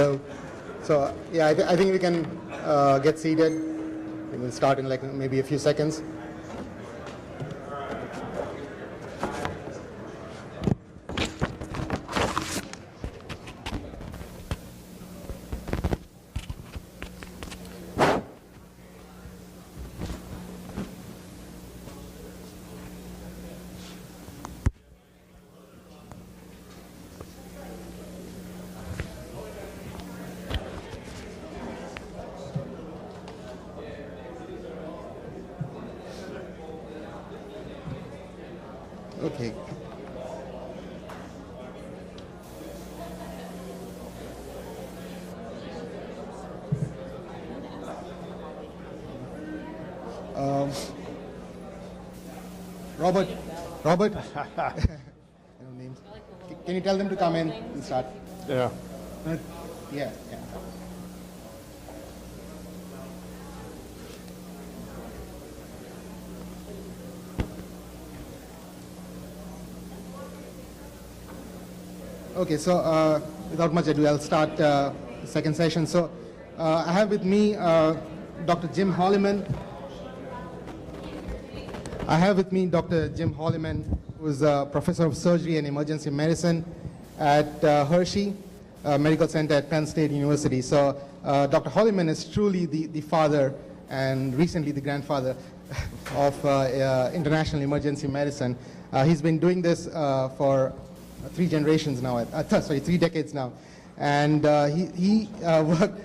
Hello. So yeah, I think we can get seated. We'll start in like maybe a few seconds. Okay. Robert. Names. Can you tell them to come in and start? Yeah. Yeah. Okay, so without much ado, I'll start the second session. So I have with me Dr. Jim Holliman. Who is a professor of surgery and emergency medicine at Hershey Medical Center at Penn State University. So Dr. Holliman is truly the father and recently the grandfather of international emergency medicine. He's been doing this for 3 decades now, and he worked.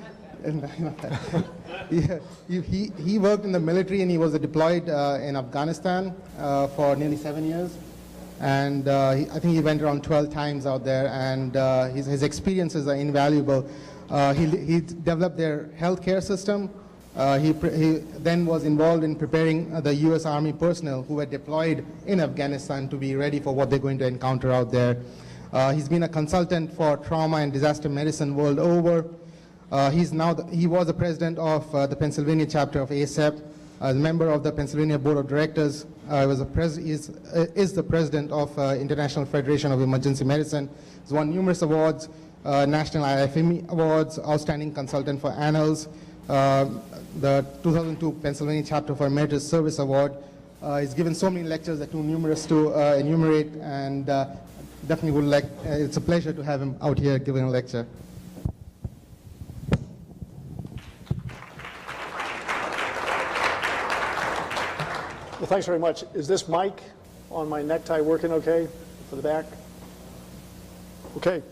He worked in the military, and he was deployed in Afghanistan for nearly 7 years, and I think he went around 12 times out there, and his experiences are invaluable. He developed their healthcare system. He then was involved in preparing the U.S. Army personnel who were deployed in Afghanistan to be ready for what they're going to encounter out there. He's been a consultant for trauma and disaster medicine world over. He was the president of the Pennsylvania chapter of ACEP, a member of the Pennsylvania Board of Directors. Is the president of International Federation of Emergency Medicine. He's won numerous awards, National IFME Awards, Outstanding Consultant for Annals, the 2002 Pennsylvania Chapter for Emeritus Service Award. He's given so many lectures that too numerous to enumerate, and definitely would like, it's a pleasure to have him out here giving a lecture. Well, thanks very much. Is this mic on my necktie working okay for the back? Okay.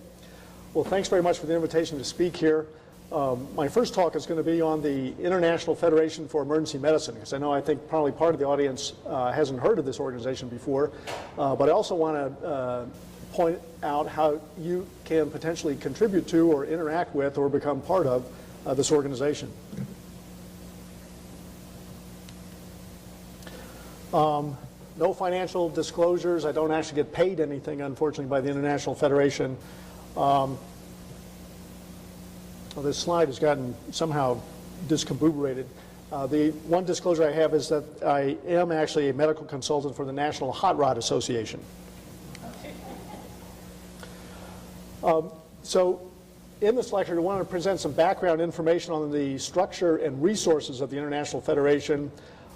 Well, thanks very much for the invitation to speak here. My first talk is going to be on the International Federation for Emergency Medicine, because I think probably part of the audience hasn't heard of this organization before. But I also want to point out how you can potentially contribute to or interact with or become part of this organization. No financial disclosures. I don't actually get paid anything, unfortunately, by the International Federation. Well, this slide has gotten somehow discombobulated. The one disclosure I have is that I am actually a medical consultant for the National Hot Rod Association. So in this lecture, I wanted to present some background information on the structure and resources of the International Federation,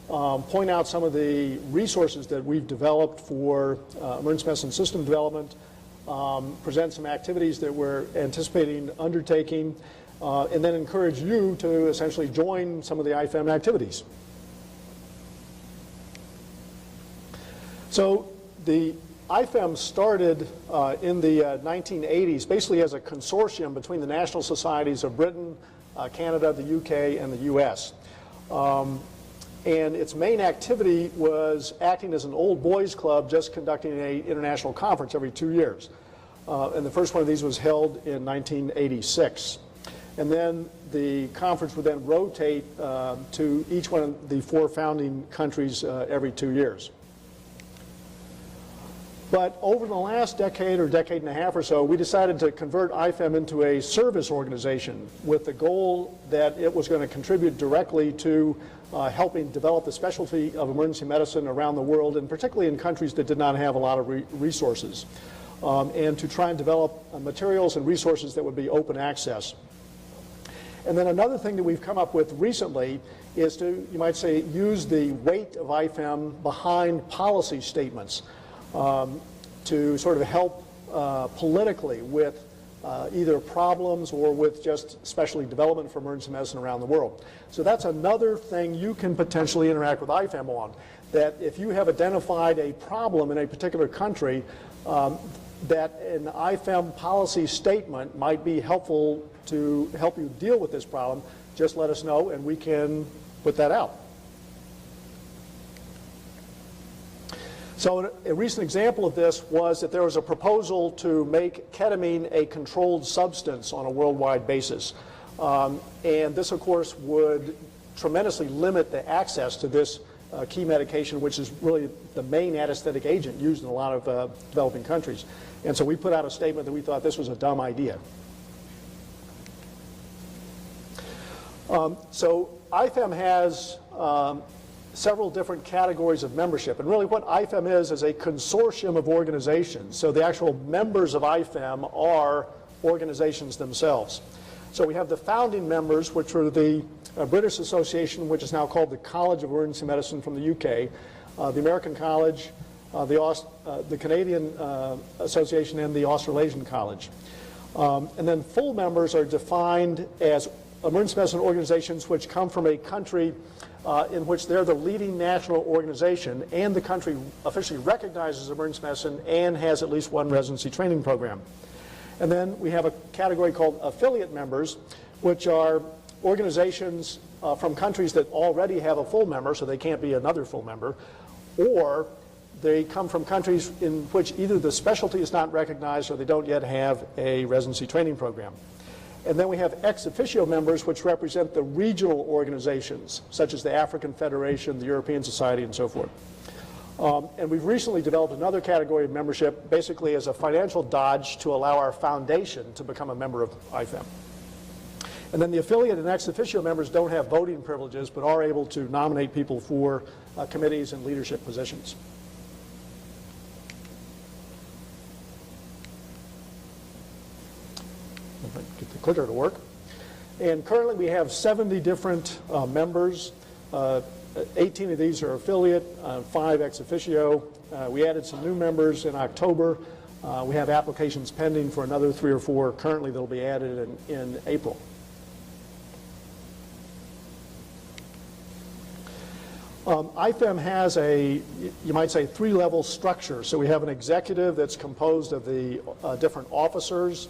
point out some of the resources that we've developed for emergency medicine system development, present some activities that we're anticipating undertaking, and then encourage you to essentially join some of the IFEM activities. So the IFEM started in the 1980s basically as a consortium between the national societies of Britain, Canada, the UK, and the US. And its main activity was acting as an old boys club, just conducting an international conference every 2 years. And the first one of these was held in 1986. And then the conference would then rotate to each one of the 4 founding countries every 2 years. But over the last decade or decade and a half or so, we decided to convert IFEM into a service organization with the goal that it was going to contribute directly to helping develop the specialty of emergency medicine around the world, and particularly in countries that did not have a lot of resources, and to try and develop materials and resources that would be open access. And then another thing that we've come up with recently is to, you might say, use the weight of IFEM behind policy statements to sort of help politically with either problems or with just specialty development for emergency medicine around the world. So that's another thing you can potentially interact with IFEM on, that if you have identified a problem in a particular country, that an IFEM policy statement might be helpful to help you deal with this problem. Just let us know and we can put that out. So a recent example of this was that there was a proposal to make ketamine a controlled substance on a worldwide basis. And this, of course, would tremendously limit the access to this key medication, which is really the main anesthetic agent used in a lot of developing countries. And so we put out a statement that we thought this was a dumb idea. So IFEM has several different categories of membership. And really what IFEM is a consortium of organizations. So the actual members of IFEM are organizations themselves. So we have the founding members, which were the British Association, which is now called the College of Emergency Medicine from the UK, the American College, the Canadian Association, and the Australasian College. And then full members are defined as emergency medicine organizations which come from a country in which they're the leading national organization and the country officially recognizes emergency medicine and has at least one residency training program. And then we have a category called affiliate members, which are organizations from countries that already have a full member, so they can't be another full member, or they come from countries in which either the specialty is not recognized or they don't yet have a residency training program. And then we have ex officio members, which represent the regional organizations, such as the African Federation, the European Society, and so forth. And we've recently developed another category of membership, basically as a financial dodge to allow our foundation to become a member of IFEM. And then the affiliate and ex officio members don't have voting privileges, but are able to nominate people for committees and leadership positions. If I get the clicker to work. And currently we have 70 different members. 18 of these are affiliate, 5 ex officio. We added some new members in October. We have applications pending for another 3 or 4 currently that will be added in April. IFEM has a, you might say, 3-level structure. So we have an executive that's composed of the different officers.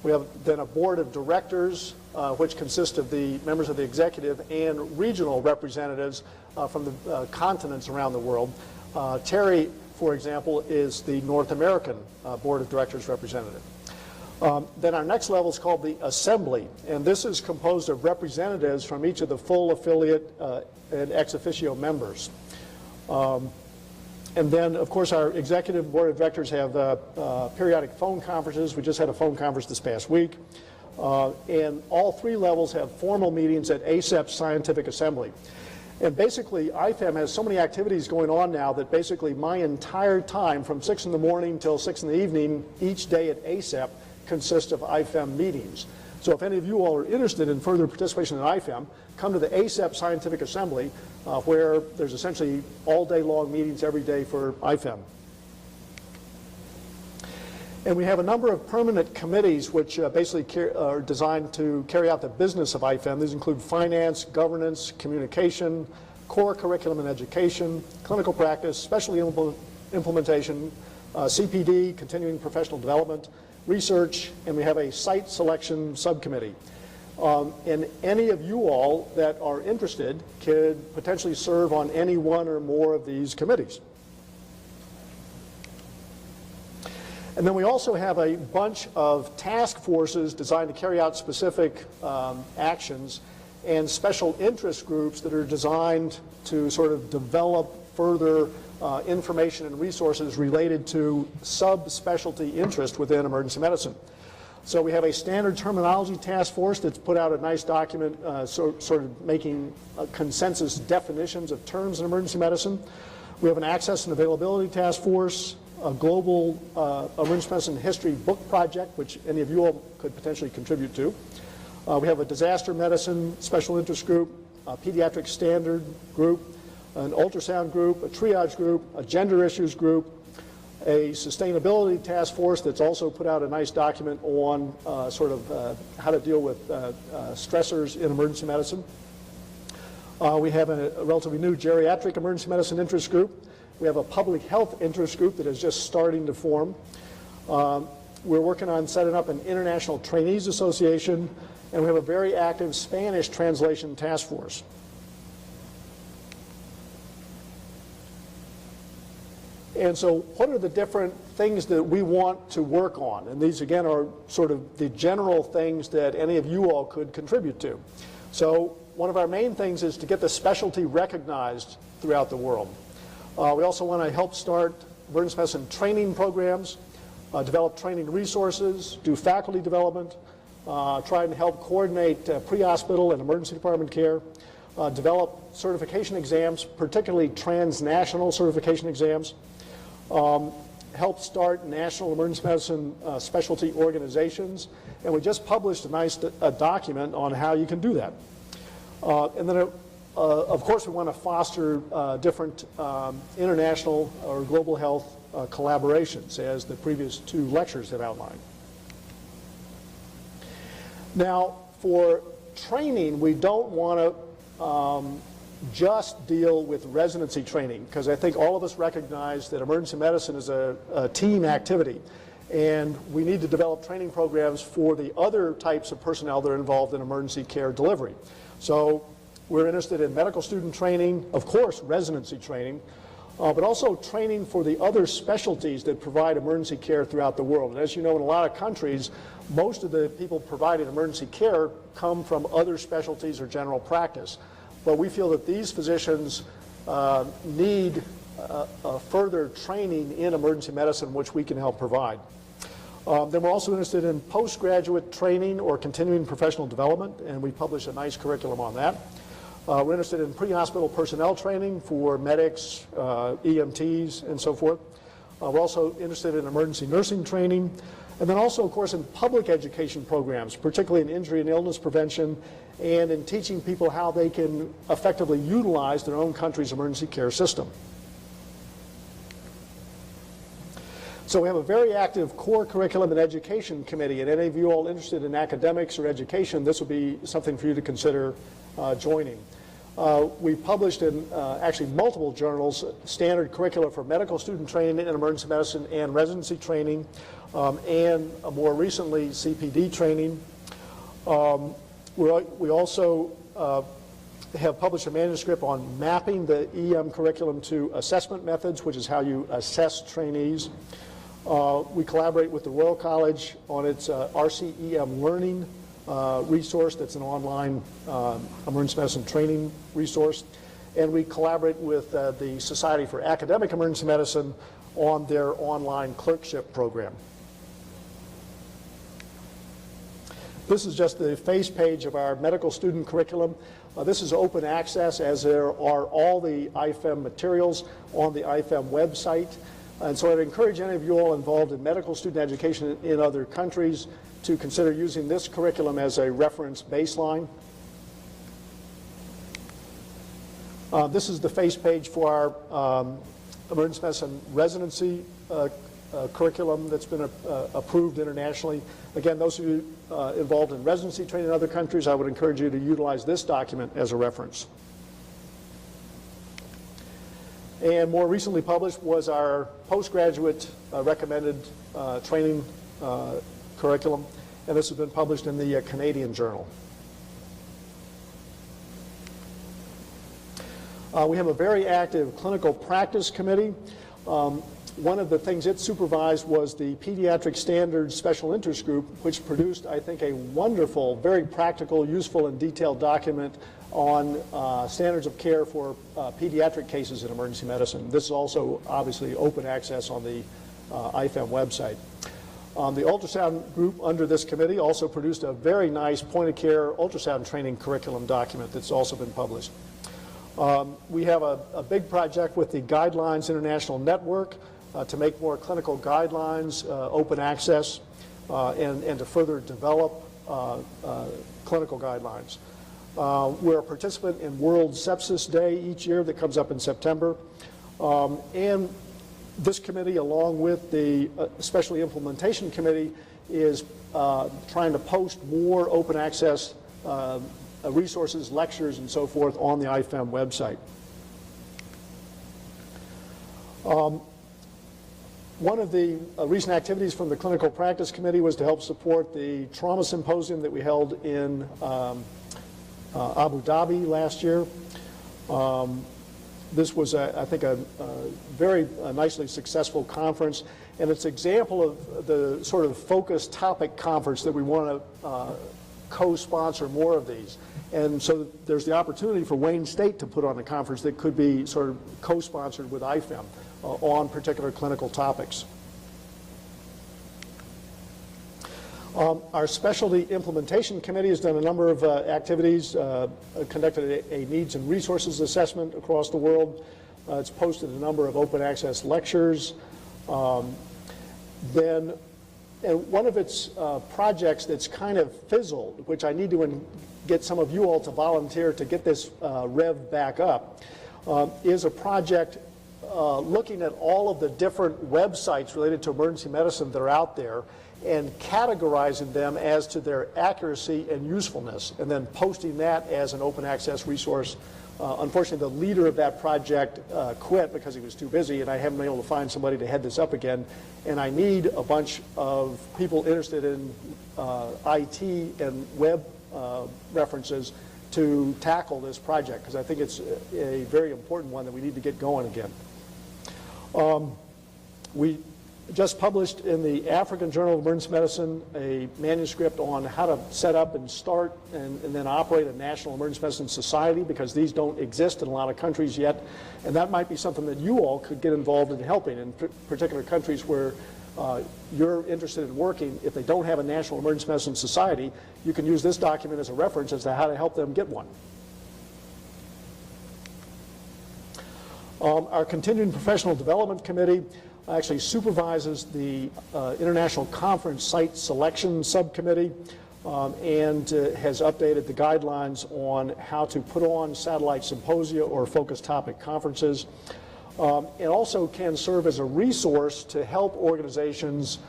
We have then a board of directors, which consists of the members of the executive and regional representatives from the continents around the world. Terry, for example, is the North American board of directors representative. Then our next level is called the assembly, and this is composed of representatives from each of the full affiliate and ex officio members. And then, of course, our executive board of directors have periodic phone conferences. We just had a phone conference this past week. And all 3 levels have formal meetings at ACEP's Scientific Assembly. And basically, IFEM has so many activities going on now that basically my entire time from 6 in the morning till 6 in the evening each day at ACEP consists of IFEM meetings. So if any of you all are interested in further participation in IFEM, come to the ACEP Scientific Assembly, where there's essentially all day long meetings every day for IFEM. And we have a number of permanent committees which basically are designed to carry out the business of IFEM. These include finance, governance, communication, core curriculum and education, clinical practice, specialty implementation, CPD, continuing professional development, research, and we have a site selection subcommittee. And any of you all that are interested could potentially serve on any one or more of these committees. And then we also have a bunch of task forces designed to carry out specific actions and special interest groups that are designed to sort of develop further information and resources related to subspecialty interest within emergency medicine. So we have a standard terminology task force that's put out a nice document sort of making consensus definitions of terms in emergency medicine. We have an access and availability task force, a global emergency medicine history book project, which any of you all could potentially contribute to. We have a disaster medicine special interest group, a pediatric standard group, an ultrasound group, a triage group, a gender issues group, a sustainability task force that's also put out a nice document on how to deal with stressors in emergency medicine. We have a relatively new geriatric emergency medicine interest group. We have a public health interest group that is just starting to form. We're working on setting up an International Trainees Association, and we have a very active Spanish translation task force. And so what are the different things that we want to work on? And these, again, are sort of the general things that any of you all could contribute to. So one of our main things is to get the specialty recognized throughout the world. We also want to help start emergency medicine training programs, develop training resources, do faculty development, try and help coordinate pre-hospital and emergency department care, develop certification exams, particularly transnational certification exams, help start national emergency medicine specialty organizations, and we just published a nice document on how you can do that. And then, of course, we want to foster different international or global health collaborations, as the previous two lectures have outlined. Now, for training, we don't want to just deal with residency training, because I think all of us recognize that emergency medicine is a team activity, and we need to develop training programs for the other types of personnel that are involved in emergency care delivery. So we're interested in medical student training, of course residency training, but also training for the other specialties that provide emergency care throughout the world. And as you know, in a lot of countries, most of the people providing emergency care come from other specialties or general practice. But we feel that these physicians need further training in emergency medicine, which we can help provide. Then we're also interested in postgraduate training or continuing professional development, and we publish a nice curriculum on that. We're interested in pre-hospital personnel training for medics, EMTs, and so forth. We're also interested in emergency nursing training, and then also, of course, in public education programs, particularly in injury and illness prevention, and in teaching people how they can effectively utilize their own country's emergency care system. So we have a very active core curriculum and education committee, and any of you all interested in academics or education, this will be something for you to consider joining. We published in actually multiple journals standard curricula for medical student training in emergency medicine and residency training, and more recently CPD training. We also have published a manuscript on mapping the EM curriculum to assessment methods, which is how you assess trainees. We collaborate with the Royal College on its RCEM Learning resource that's an online emergency medicine training resource. And we collaborate with the Society for Academic Emergency Medicine on their online clerkship program. This is just the face page of our medical student curriculum. This is open access, as there are all the IFEM materials on the IFEM website. And so I'd encourage any of you all involved in medical student education in other countries to consider using this curriculum as a reference baseline. This is the face page for our emergency medicine residency curriculum that's been approved internationally. Again, those of you involved in residency training in other countries, I would encourage you to utilize this document as a reference. And more recently published was our postgraduate recommended training curriculum, and this has been published in the Canadian Journal. We have a very active clinical practice committee. One of the things it supervised was the Pediatric Standards Special Interest Group, which produced, I think, a wonderful, very practical, useful, and detailed document on standards of care for pediatric cases in emergency medicine. This is also obviously open access on the IFEM website. The ultrasound group under this committee also produced a very nice point-of-care ultrasound training curriculum document that's also been published. We have a big project with the Guidelines International Network to make more clinical guidelines open access and to further develop clinical guidelines. We're a participant in World Sepsis Day each year that comes up in September. And this committee, along with the Specialty Implementation Committee, is trying to post more open access resources, lectures, and so forth on the IFEM website. One of the recent activities from the Clinical Practice Committee was to help support the trauma symposium that we held in Abu Dhabi last year. This was, I think, a very nicely successful conference, and it's an example of the sort of focused topic conference that we want to co-sponsor more of these. And so there's the opportunity for Wayne State to put on a conference that could be sort of co-sponsored with IFEM on particular clinical topics. Our Specialty Implementation Committee has done a number of activities, conducted a needs and resources assessment across the world. It's posted a number of open access lectures. And one of its projects that's kind of fizzled, which I need to get some of you all to volunteer to get this revved back up, is a project looking at all of the different websites related to emergency medicine that are out there and categorizing them as to their accuracy and usefulness, and then posting that as an open access resource. Unfortunately, the leader of that project quit because he was too busy, and I haven't been able to find somebody to head this up again. And I need a bunch of people interested in IT and web references to tackle this project, because I think it's a very important one that we need to get going again. We just published in the African Journal of Emergency Medicine a manuscript on how to set up and start and then operate a National Emergency Medicine Society, because these don't exist in a lot of countries yet. And that might be something that you all could get involved in helping in particular countries where you're interested in working. If they don't have a National Emergency Medicine Society, you can use this document as a reference as to how to help them get one. Our Continuing Professional Development Committee actually supervises the International Conference Site Selection Subcommittee and has updated the guidelines on how to put on satellite symposia or focused topic conferences, and also can serve as a resource to help organizations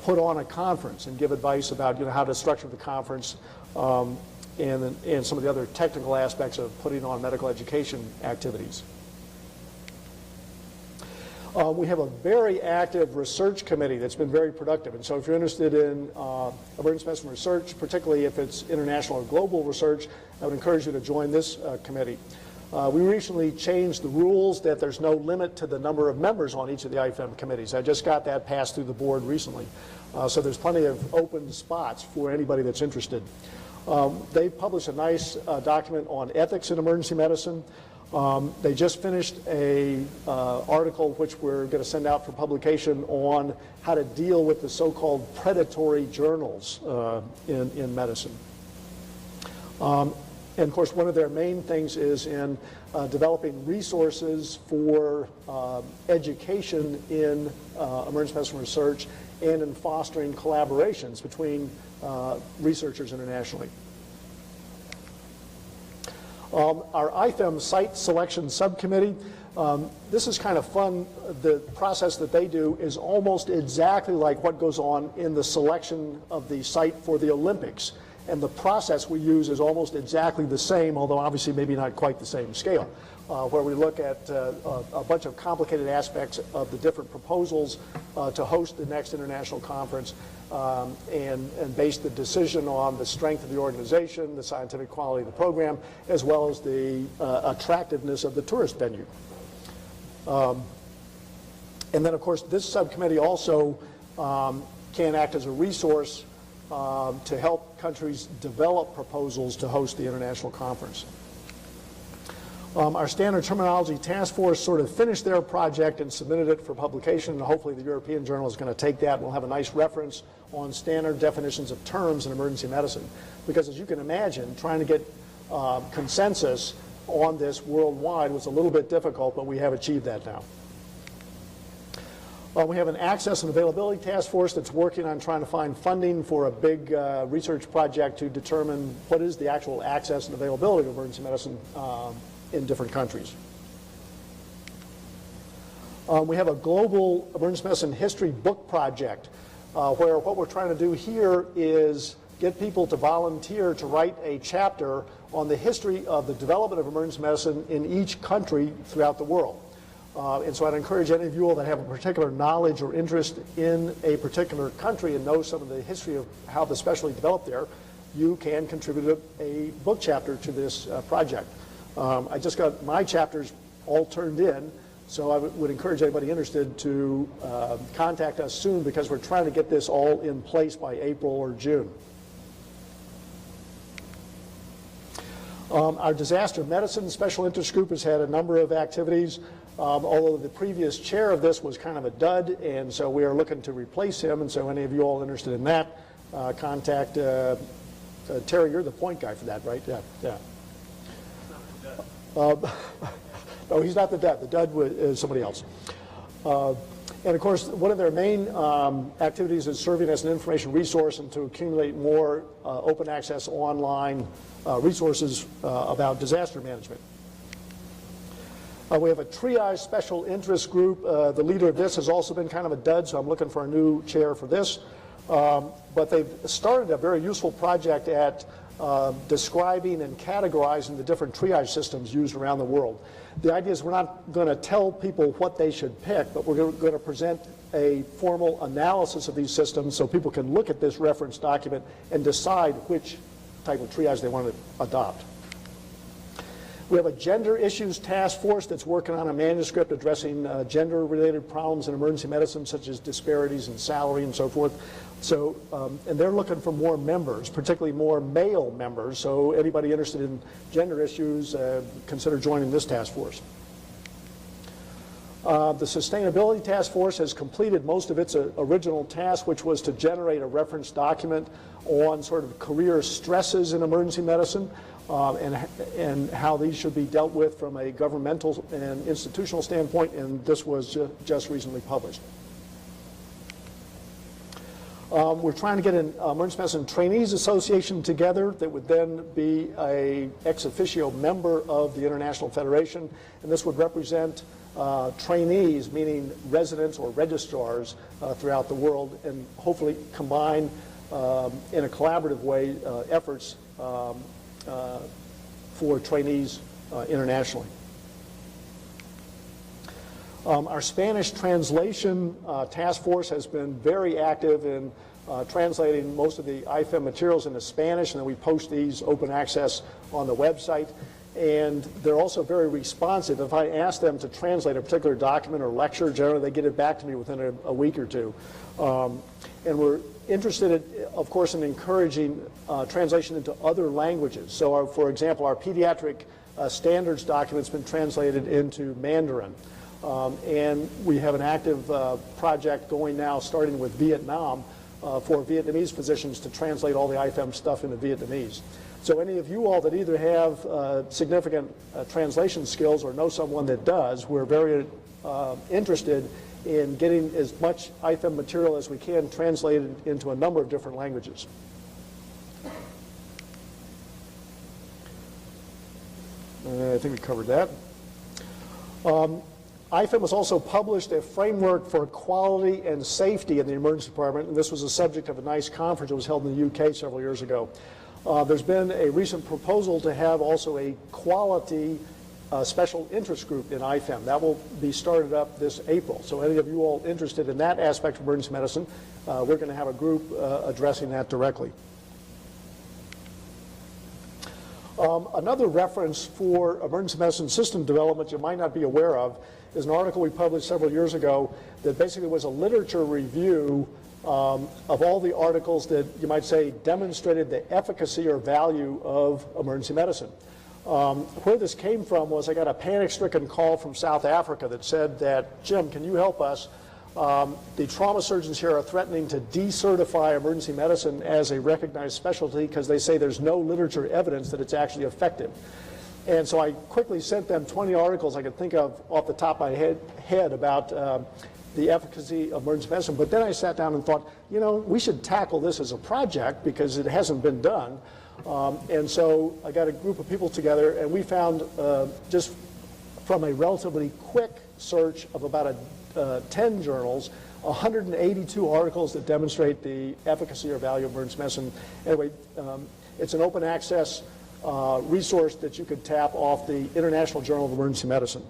put on a conference and give advice about how to structure the conference and some of the other technical aspects of putting on medical education activities. We have a very active research committee that's been very productive. And so if you're interested in emergency medicine research, particularly if it's international or global research, I would encourage you to join this committee. We recently changed the rules that there's no limit to the number of members on each of the IFEM committees. I just got that passed through the board recently. So there's plenty of open spots for anybody that's interested. They published a nice document on ethics in emergency medicine. They just finished a article which we're going to send out for publication on how to deal with the so-called predatory journals in medicine. And of course, one of their main things is in developing resources for education in emergency medicine research and in fostering collaborations between researchers internationally. Our IFEM Site Selection Subcommittee, this is kind of fun. The process that they do is almost exactly like what goes on in the selection of the site for the Olympics. And the process we use is almost exactly the same, although obviously maybe not quite the same scale, where we look at a bunch of complicated aspects of the different proposals to host the next international conference, and base the decision on the strength of the organization, the scientific quality of the program, as well as the attractiveness of the tourist venue. And then, of course, this subcommittee also can act as a resource to help countries develop proposals to host the international conference. Our Standard Terminology Task Force sort of finished their project and submitted it for publication, and hopefully the European Journal is going to take that and we'll have a nice reference on standard definitions of terms in emergency medicine. Because as you can imagine, trying to get consensus on this worldwide was a little bit difficult, but we have achieved that now. We have an access and availability task force that's working on trying to find funding for a big research project to determine what is the actual access and availability of emergency medicine in different countries. We have a global emergency medicine history book project where what we're trying to do here is get people to volunteer to write a chapter on the history of the development of emergency medicine in each country throughout the world. And so I'd encourage any of you all that have a particular knowledge or interest in a particular country and know some of the history of how the specialty developed there, you can contribute a book chapter to this project. I just got my chapters all turned in, so I would encourage anybody interested to contact us soon because we're trying to get this all in place by April or June. Our disaster medicine special interest group has had a number of activities. Although the previous chair of this was kind of a dud, and so we are looking to replace him, and so any of you all interested in that, contact Terry, you're the point guy for that, right? Yeah. No, he's not the dud. The dud is somebody else. And of course, one of their main activities is serving as an information resource and to accumulate more open access online resources about disaster management. We have a triage special interest group. The leader of this has also been kind of a dud, so I'm looking for a new chair for this. But they've started a very useful project at describing and categorizing the different triage systems used around the world. The idea is we're not going to tell people what they should pick, but we're going to present a formal analysis of these systems so people can look at this reference document and decide which type of triage they want to adopt. We have a gender issues task force that's working on a manuscript addressing gender-related problems in emergency medicine, such as disparities in salary and so forth. So, and they're looking for more members, particularly more male members. So anybody interested in gender issues, consider joining this task force. The Sustainability Task Force has completed most of its original task, which was to generate a reference document on sort of career stresses in emergency medicine. And how these should be dealt with from a governmental and institutional standpoint, and this was just recently published. We're trying to get an Emergency Medicine Trainees Association together that would then be a ex officio member of the International Federation, and this would represent trainees, meaning residents or registrars throughout the world, and hopefully combine in a collaborative way efforts for trainees internationally. Our Spanish translation task force has been very active in translating most of the IFEM materials into Spanish, and then we post these open access on the website. And they're also very responsive. If I ask them to translate a particular document or lecture, generally they get it back to me within a week or two. And we're interested, of course, in encouraging translation into other languages. So, for example, our pediatric standards document's been translated into Mandarin. And we have an active project going now, starting with Vietnam, for Vietnamese physicians to translate all the IFEM stuff into Vietnamese. So any of you all that either have significant translation skills or know someone that does, we're very interested in getting as much IFEM material as we can translated into a number of different languages. I think we covered that. IFEM has also published a framework for quality and safety in the emergency department, and this was the subject of a nice conference that was held in the UK several years ago. There's been a recent proposal to have also a quality special interest group in IFEM. That will be started up this April. So any of you all interested in that aspect of emergency medicine, we're going to have a group addressing that directly. Another reference for emergency medicine system development you might not be aware of is an article we published several years ago that basically was a literature review of all the articles that you might say demonstrated the efficacy or value of emergency medicine. Where this came from was I got a panic-stricken call from South Africa that said that, Jim, can you help us? The trauma surgeons here are threatening to decertify emergency medicine as a recognized specialty because they say there's no literature evidence that it's actually effective. And so I quickly sent them 20 articles I could think of off the top of my head about the efficacy of emergency medicine. But then I sat down and thought, you know, we should tackle this as a project because it hasn't been done. And so I got a group of people together, and we found just from a relatively quick search of about 10 journals, 182 articles that demonstrate the efficacy or value of emergency medicine. Anyway, it's an open access resource that you could tap off the International Journal of Emergency Medicine.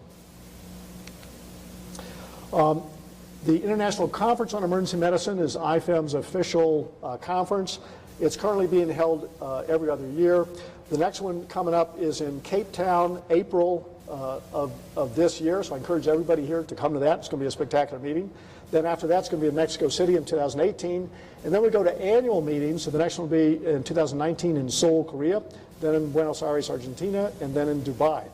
The International Conference on Emergency Medicine is IFEM's official conference. It's currently being held every other year. The next one coming up is in Cape Town, April of this year, so I encourage everybody here to come to that. It's going to be a spectacular meeting. Then after that, it's going to be in Mexico City in 2018. And then we go to annual meetings, so the next one will be in 2019 in Seoul, Korea, then in Buenos Aires, Argentina, and then in Dubai.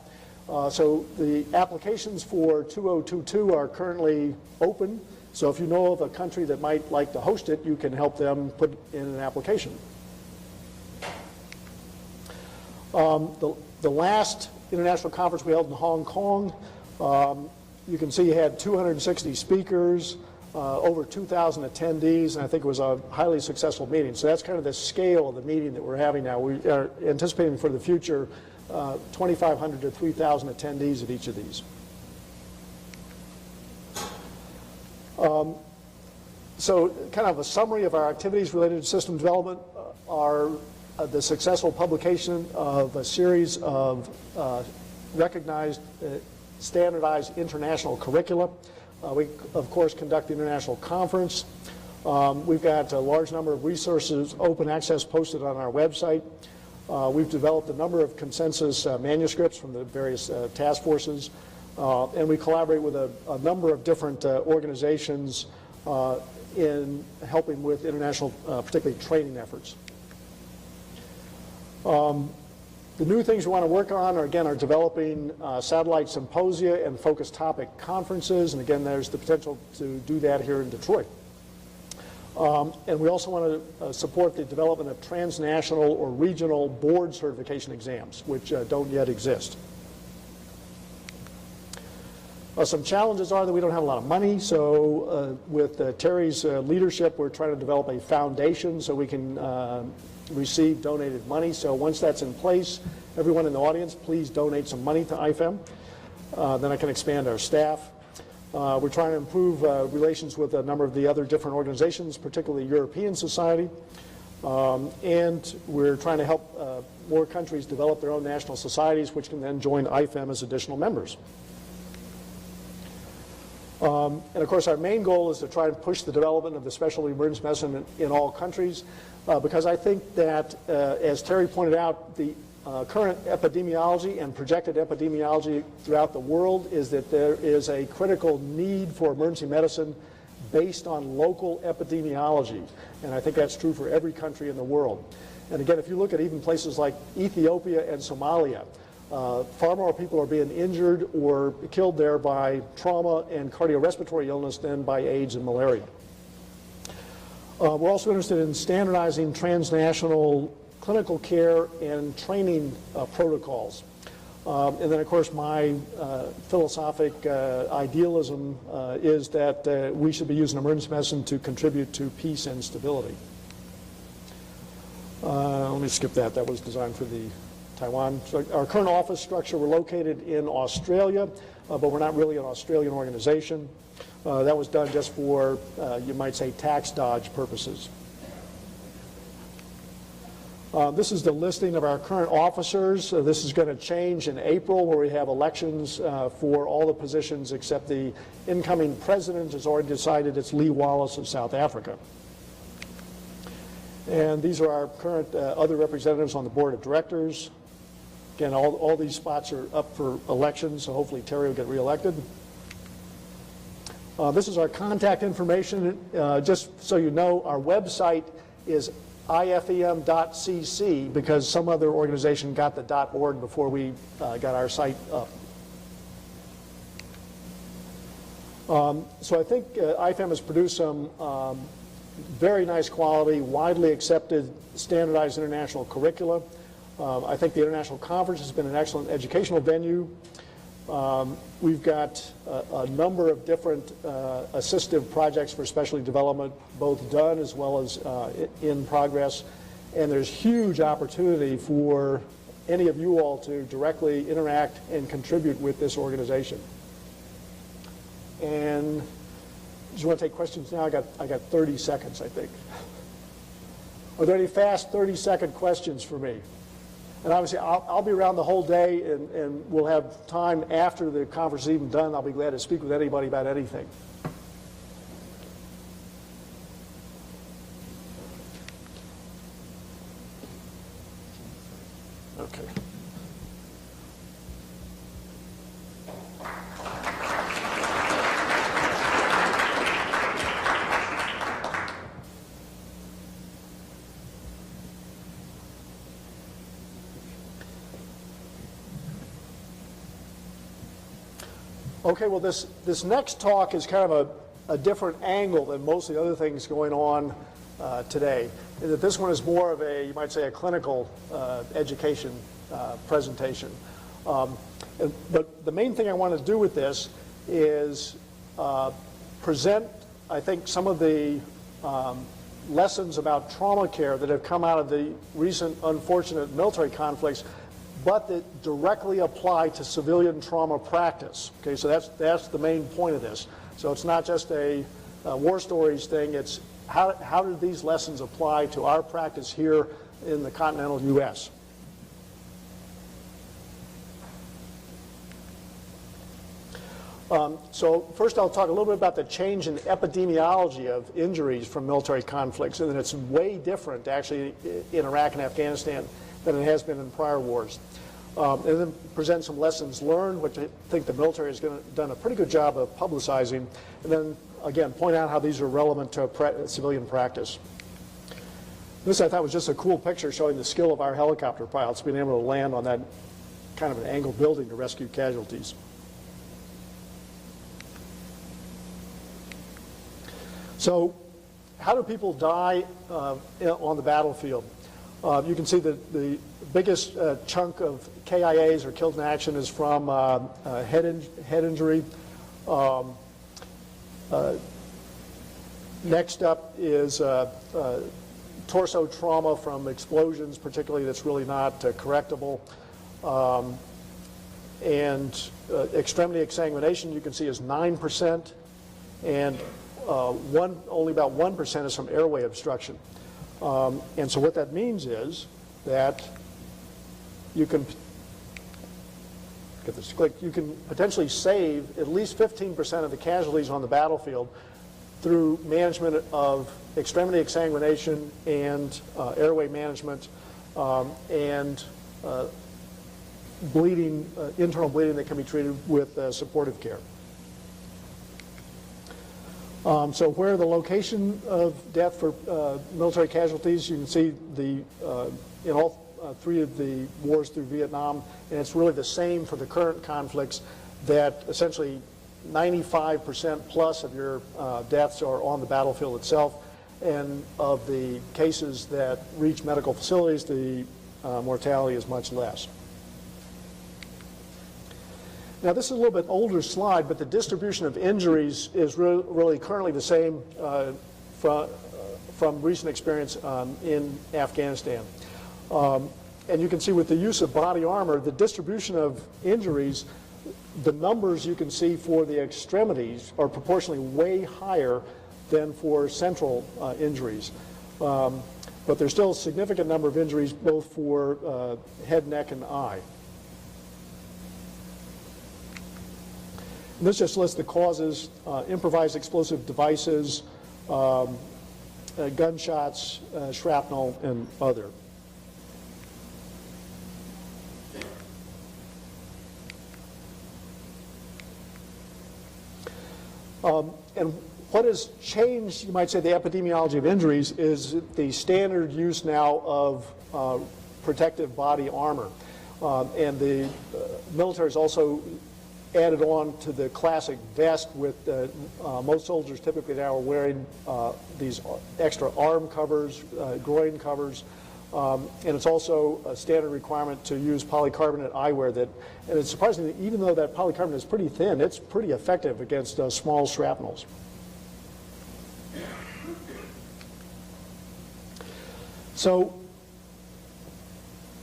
So the applications for 2022 are currently open. So if you know of a country that might like to host it, you can help them put in an application. The last international conference we held in Hong Kong, you can see you had 260 speakers, over 2,000 attendees, and I think it was a highly successful meeting. So that's kind of the scale of the meeting that we're having now. We are anticipating for the future 2,500 to 3,000 attendees at each of these. So kind of a summary of our activities related to system development are the successful publication of a series of recognized standardized international curricula. We, of course, conduct the international conference. We've got a large number of resources, open access, posted on our website. We've developed a number of consensus manuscripts from the various task forces, and we collaborate with a number of different organizations in helping with international, particularly training efforts. The new things we want to work on are developing satellite symposia and focused topic conferences, and again, there's the potential to do that here in Detroit. And we also want to support the development of transnational or regional board certification exams, which don't yet exist. Some challenges are that we don't have a lot of money, so with Terry's leadership, we're trying to develop a foundation so we can receive donated money. So once that's in place, everyone in the audience, please donate some money to IFEM. Then I can expand our staff. We're trying to improve relations with a number of the other different organizations, particularly European Society. And we're trying to help more countries develop their own national societies, which can then join IFEM as additional members. And of course, our main goal is to try and push the development of the specialty emergency medicine in all countries, because I think that, as Terry pointed out, the current epidemiology and projected epidemiology throughout the world is that there is a critical need for emergency medicine based on local epidemiology. And I think that's true for every country in the world. And again, if you look at even places like Ethiopia and Somalia, far more people are being injured or killed there by trauma and cardiorespiratory illness than by AIDS and malaria. We're also interested in standardizing transnational clinical care and training protocols. And then, of course, my philosophic idealism is that we should be using emergency medicine to contribute to peace and stability. Let me skip that. That was designed for the Taiwan. So our current office structure, we're located in Australia, but we're not really an Australian organization. That was done just for, you might say, tax dodge purposes. This is the listing of our current officers. This is going to change in April, where we have elections for all the positions except the incoming president has already decided it's Lee Wallace of South Africa. And these are our current other representatives on the board of directors. Again, all these spots are up for election, so hopefully Terry will get reelected. This is our contact information. Just so you know, our website is ifem.cc because some other organization got the .org before we got our site up. So I think IFEM has produced some very nice quality, widely accepted, standardized international curricula. I think the International Conference has been an excellent educational venue. We've got a number of different assistive projects for specialty development, both done as well as in progress. And there's huge opportunity for any of you all to directly interact and contribute with this organization. And do you want to take questions now? I got 30 seconds, I think. Are there any fast 30-second questions for me? And obviously, I'll be around the whole day, and we'll have time after the conference is even done. I'll be glad to speak with anybody about anything. Okay. Okay, well, this next talk is kind of a different angle than most of the other things going on today. In that this one is more of a, you might say, a clinical education presentation. But the main thing I want to do with this is present, I think, some of the lessons about trauma care that have come out of the recent unfortunate military conflicts, but that directly apply to civilian trauma practice. Okay, so that's the main point of this. So it's not just a war stories thing, it's how do these lessons apply to our practice here in the continental U.S.? So first I'll talk a little bit about the change in epidemiology of injuries from military conflicts, and that it's way different actually in Iraq and Afghanistan than it has been in prior wars. And then present some lessons learned, which I think the military has done a pretty good job of publicizing, and then again point out how these are relevant to civilian practice. This I thought was just a cool picture showing the skill of our helicopter pilots being able to land on that kind of an angled building to rescue casualties. So how do people die on the battlefield? You can see that the biggest chunk of KIAs, or killed in action, is from head injury. Next up is torso trauma from explosions, particularly, that's really not correctable. And extremity exsanguination, you can see, is 9%, and only about 1% is from airway obstruction. And so what that means is that you can get this click. You can potentially save at least 15% of the casualties on the battlefield through management of extremity exsanguination and airway management and bleeding, internal bleeding that can be treated with supportive care. So where the location of death for military casualties, you can see in all three of the wars through Vietnam, and it's really the same for the current conflicts, that essentially 95% plus of your deaths are on the battlefield itself, and of the cases that reach medical facilities, the mortality is much less. Now, this is a little bit older slide, but the distribution of injuries is really currently the same from recent experience in Afghanistan. And you can see with the use of body armor, the distribution of injuries, the numbers you can see for the extremities are proportionally way higher than for central injuries. But there's still a significant number of injuries both for head, neck, and eye. And this just lists the causes: improvised explosive devices, gunshots, shrapnel, and other. And what has changed, you might say, the epidemiology of injuries is the standard use now of protective body armor. And the military has also added on to the classic vest, with most soldiers typically now are wearing these extra arm covers, groin covers, And it's also a standard requirement to use polycarbonate eyewear and it's surprising that even though that polycarbonate is pretty thin, it's pretty effective against small shrapnels. So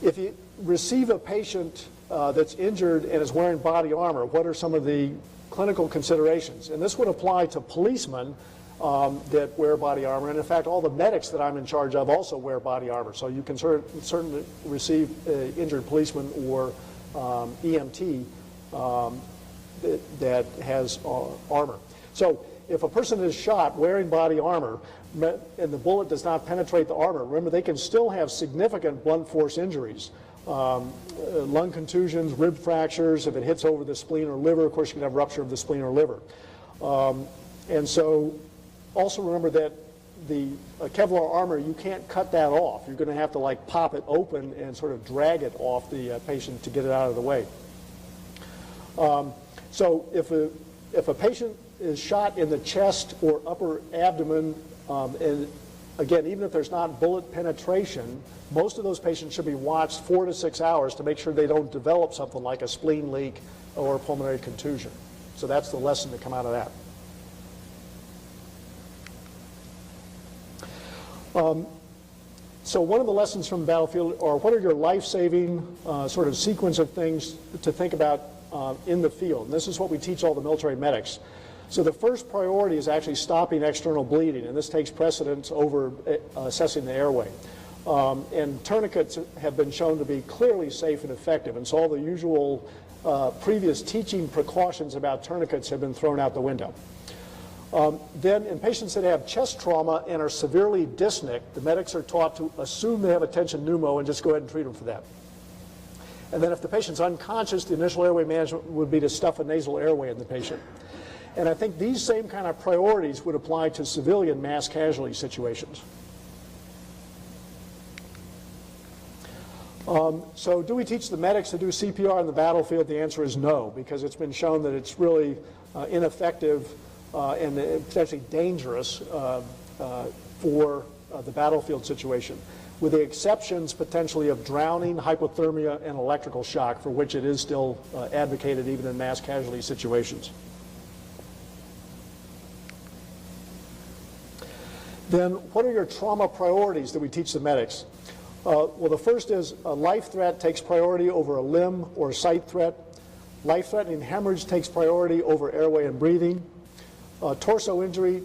if you receive a patient that's injured and is wearing body armor, what are some of the clinical considerations? And this would apply to policemen that wear body armor. And in fact, all the medics that I'm in charge of also wear body armor. So you can certainly receive injured policeman or EMT that has armor. So if a person is shot wearing body armor and the bullet does not penetrate the armor, remember they can still have significant blunt force injuries. Lung contusions, rib fractures, if it hits over the spleen or liver, of course you can have rupture of the spleen or liver. And so also remember that the Kevlar armor, you can't cut that off. You're going to have to like pop it open and sort of drag it off the patient to get it out of the way. So if a patient is shot in the chest or upper abdomen, and again, even if there's not bullet penetration, most of those patients should be watched 4 to 6 hours to make sure they don't develop something like a spleen leak or pulmonary contusion. So that's the lesson to come out of that. So one of the lessons from the battlefield are what are your life-saving sort of sequence of things to think about in the field. And this is what we teach all the military medics. So the first priority is actually stopping external bleeding, and this takes precedence over assessing the airway. And tourniquets have been shown to be clearly safe and effective, and so all the usual previous teaching precautions about tourniquets have been thrown out the window. Then in patients that have chest trauma and are severely dyspneic, the medics are taught to assume they have a tension pneumo and just go ahead and treat them for that. And then if the patient's unconscious, the initial airway management would be to stuff a nasal airway in the patient. And I think these same kind of priorities would apply to civilian mass casualty situations. So do we teach the medics to do CPR on the battlefield? The answer is no, because it's been shown that it's really ineffective and potentially dangerous for the battlefield situation, with the exceptions potentially of drowning, hypothermia, and electrical shock, for which it is still advocated even in mass casualty situations. Then what are your trauma priorities that we teach the medics? Well, the first is a life threat takes priority over a limb or sight threat. Life-threatening hemorrhage takes priority over airway and breathing. Torso injury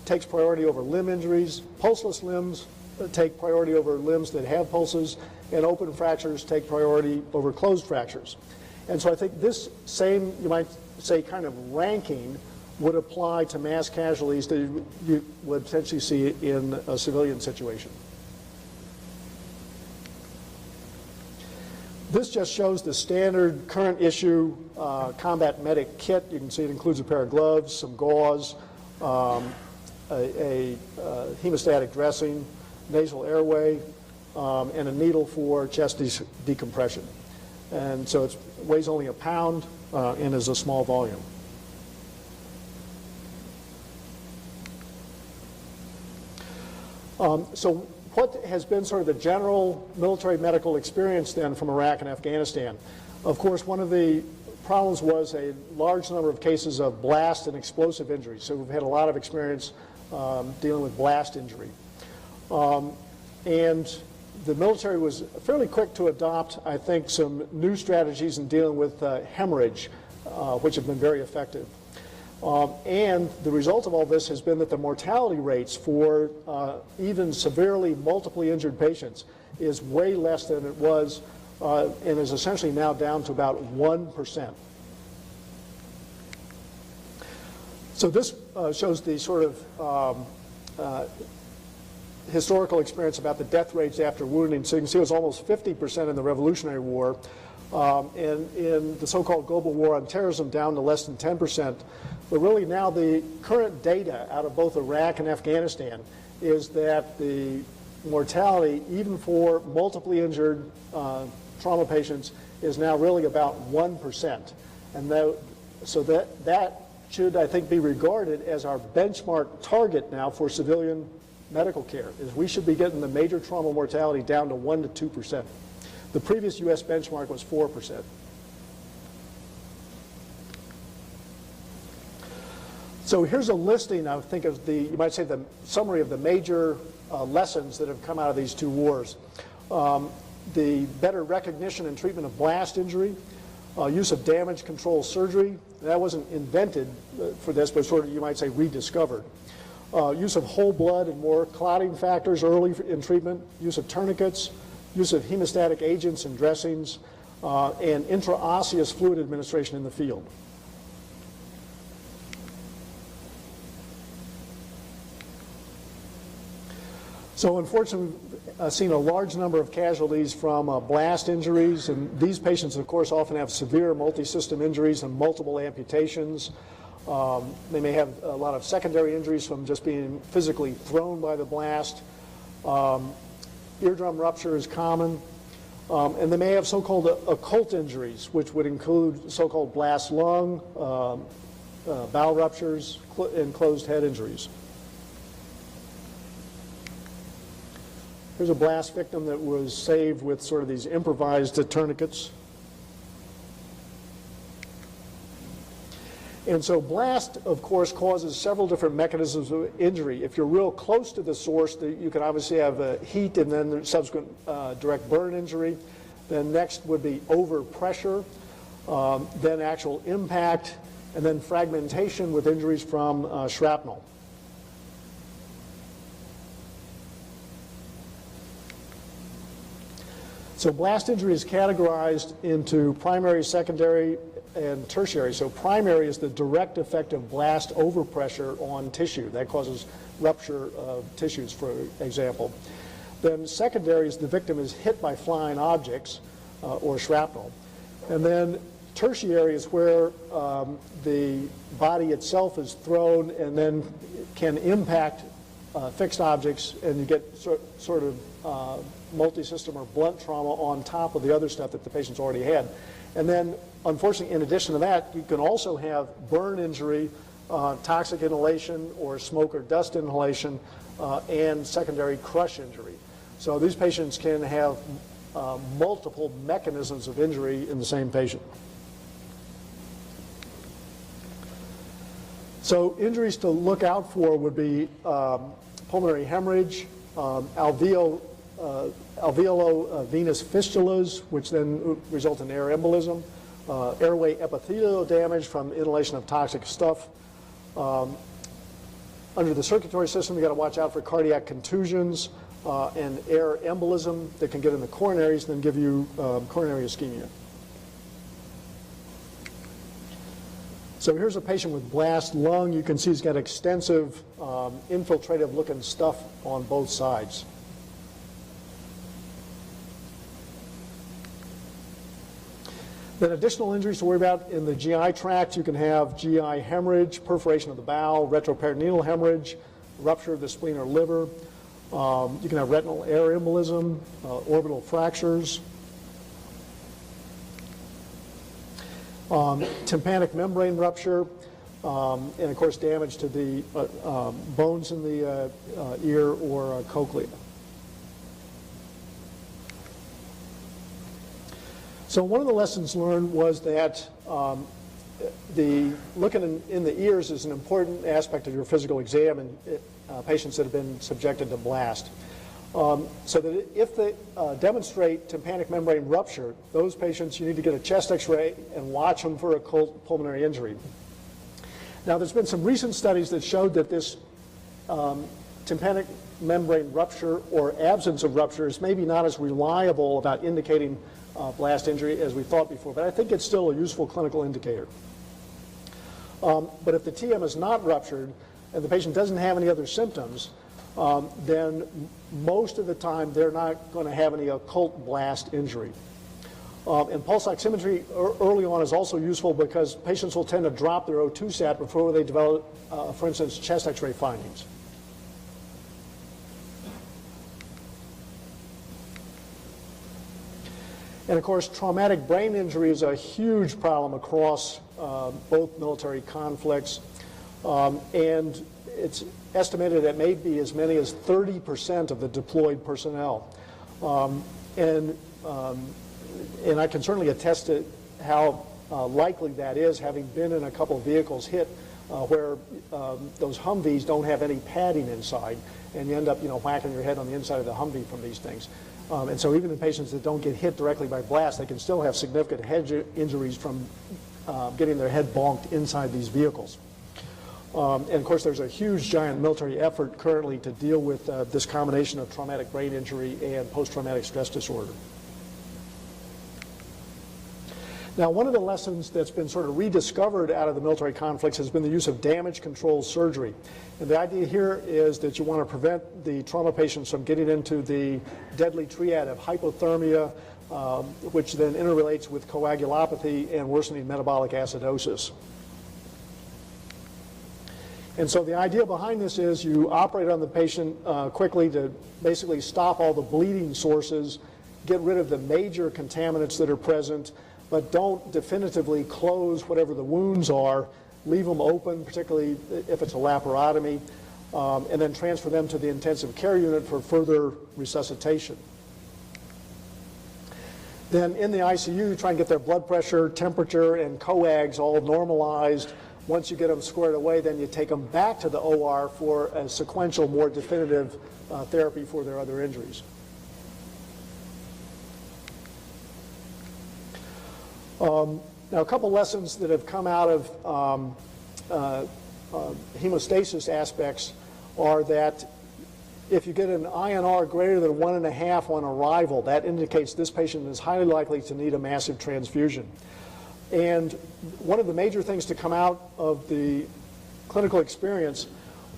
takes priority over limb injuries. Pulseless limbs take priority over limbs that have pulses. And open fractures take priority over closed fractures. And so I think this same, you might say, kind of ranking would apply to mass casualties that you would potentially see in a civilian situation. This just shows the standard current issue combat medic kit. You can see it includes a pair of gloves, some gauze, a hemostatic dressing, nasal airway, and a needle for chest decompression. And so it weighs only a pound and is a small volume. So what has been sort of the general military medical experience then from Iraq and Afghanistan? Of course, one of the problems was a large number of cases of blast and explosive injuries. So we've had a lot of experience dealing with blast injury. And the military was fairly quick to adopt, I think, some new strategies in dealing with hemorrhage, which have been very effective. And the result of all this has been that the mortality rates for even severely multiply injured patients is way less than it was and is essentially now down to about 1%. So this shows the sort of historical experience about the death rates after wounding. So you can see it was almost 50% in the Revolutionary War. And in the so-called global war on terrorism, down to less than 10%. But really now the current data out of both Iraq and Afghanistan is that the mortality, even for multiply injured trauma patients, is now really about 1%. And so that should, I think, be regarded as our benchmark target now for civilian medical care, is we should be getting the major trauma mortality down to 1 to 2%. The previous U.S. benchmark was 4%. So here's a listing, I think, of the, you might say, the summary of the major lessons that have come out of these two wars. The better recognition and treatment of blast injury, use of damage control surgery. That wasn't invented for this, but sort of, you might say, rediscovered. Use of whole blood and more clotting factors early in treatment, use of tourniquets, use of hemostatic agents and dressings, and intraosseous fluid administration in the field. So unfortunately, we've seen a large number of casualties from blast injuries, and these patients, of course, often have severe multi-system injuries and multiple amputations. They may have a lot of secondary injuries from just being physically thrown by the blast. Eardrum rupture is common. And they may have so-called occult injuries, which would include so-called blast lung, bowel ruptures, and closed head injuries. Here's a blast victim that was saved with sort of these improvised tourniquets. And so blast, of course, causes several different mechanisms of injury. If you're real close to the source, you can obviously have heat and then subsequent direct burn injury. Then next would be overpressure, then actual impact, and then fragmentation with injuries from shrapnel. So blast injury is categorized into primary, secondary, and tertiary. So primary is the direct effect of blast overpressure on tissue. That causes rupture of tissues, for example. Then secondary is the victim is hit by flying objects or shrapnel. And then tertiary is where the body itself is thrown and then can impact fixed objects, and you get sort of multi-system or blunt trauma on top of the other stuff that the patient's already had. And then, unfortunately, in addition to that, you can also have burn injury, toxic inhalation, or smoke or dust inhalation, and secondary crush injury. So these patients can have multiple mechanisms of injury in the same patient. So injuries to look out for would be pulmonary hemorrhage, alveolo-venous fistulas, which then result in air embolism, airway epithelial damage from inhalation of toxic stuff. Under the circulatory system, you've got to watch out for cardiac contusions and air embolism that can get in the coronaries and then give you coronary ischemia. So here's a patient with blast lung. You can see he's got extensive infiltrative looking stuff on both sides. Then additional injuries to worry about in the GI tract, you can have GI hemorrhage, perforation of the bowel, retroperitoneal hemorrhage, rupture of the spleen or liver. You can have retinal air embolism, orbital fractures. Tympanic membrane rupture, and of course damage to the bones in the ear or cochlea. So one of the lessons learned was that looking in the ears is an important aspect of your physical exam in patients that have been subjected to blast. So that if they demonstrate tympanic membrane rupture, those patients, you need to get a chest x-ray and watch them for occult pulmonary injury. Now there's been some recent studies that showed that this tympanic membrane rupture or absence of rupture is maybe not as reliable about indicating blast injury as we thought before, but I think it's still a useful clinical indicator. But if the TM is not ruptured and the patient doesn't have any other symptoms, then most of the time they're not going to have any occult blast injury. And pulse oximetry early on is also useful because patients will tend to drop their O2 sat before they develop, for instance, chest x-ray findings. And of course, traumatic brain injury is a huge problem across both military conflicts. And it's estimated that may be as many as 30% of the deployed personnel. And I can certainly attest to how likely that is, having been in a couple of vehicles hit where those Humvees don't have any padding inside, and you end up, whacking your head on the inside of the Humvee from these things. And so even in patients that don't get hit directly by blast, they can still have significant head injuries from getting their head bonked inside these vehicles. And of course, there's a huge, giant military effort currently to deal with this combination of traumatic brain injury and post-traumatic stress disorder. Now, one of the lessons that's been sort of rediscovered out of the military conflicts has been the use of damage control surgery. And the idea here is that you want to prevent the trauma patients from getting into the deadly triad of hypothermia, which then interrelates with coagulopathy and worsening metabolic acidosis. And so the idea behind this is you operate on the patient quickly to basically stop all the bleeding sources, get rid of the major contaminants that are present, but don't definitively close whatever the wounds are. Leave them open, particularly if it's a laparotomy, and then transfer them to the intensive care unit for further resuscitation. Then in the ICU, try and get their blood pressure, temperature, and coags all normalized. Once you get them squared away, then you take them back to the OR for a sequential, more definitive therapy for their other injuries. Now, a couple lessons that have come out of hemostasis aspects are that if you get an INR greater than 1.5 on arrival, that indicates this patient is highly likely to need a massive transfusion. And one of the major things to come out of the clinical experience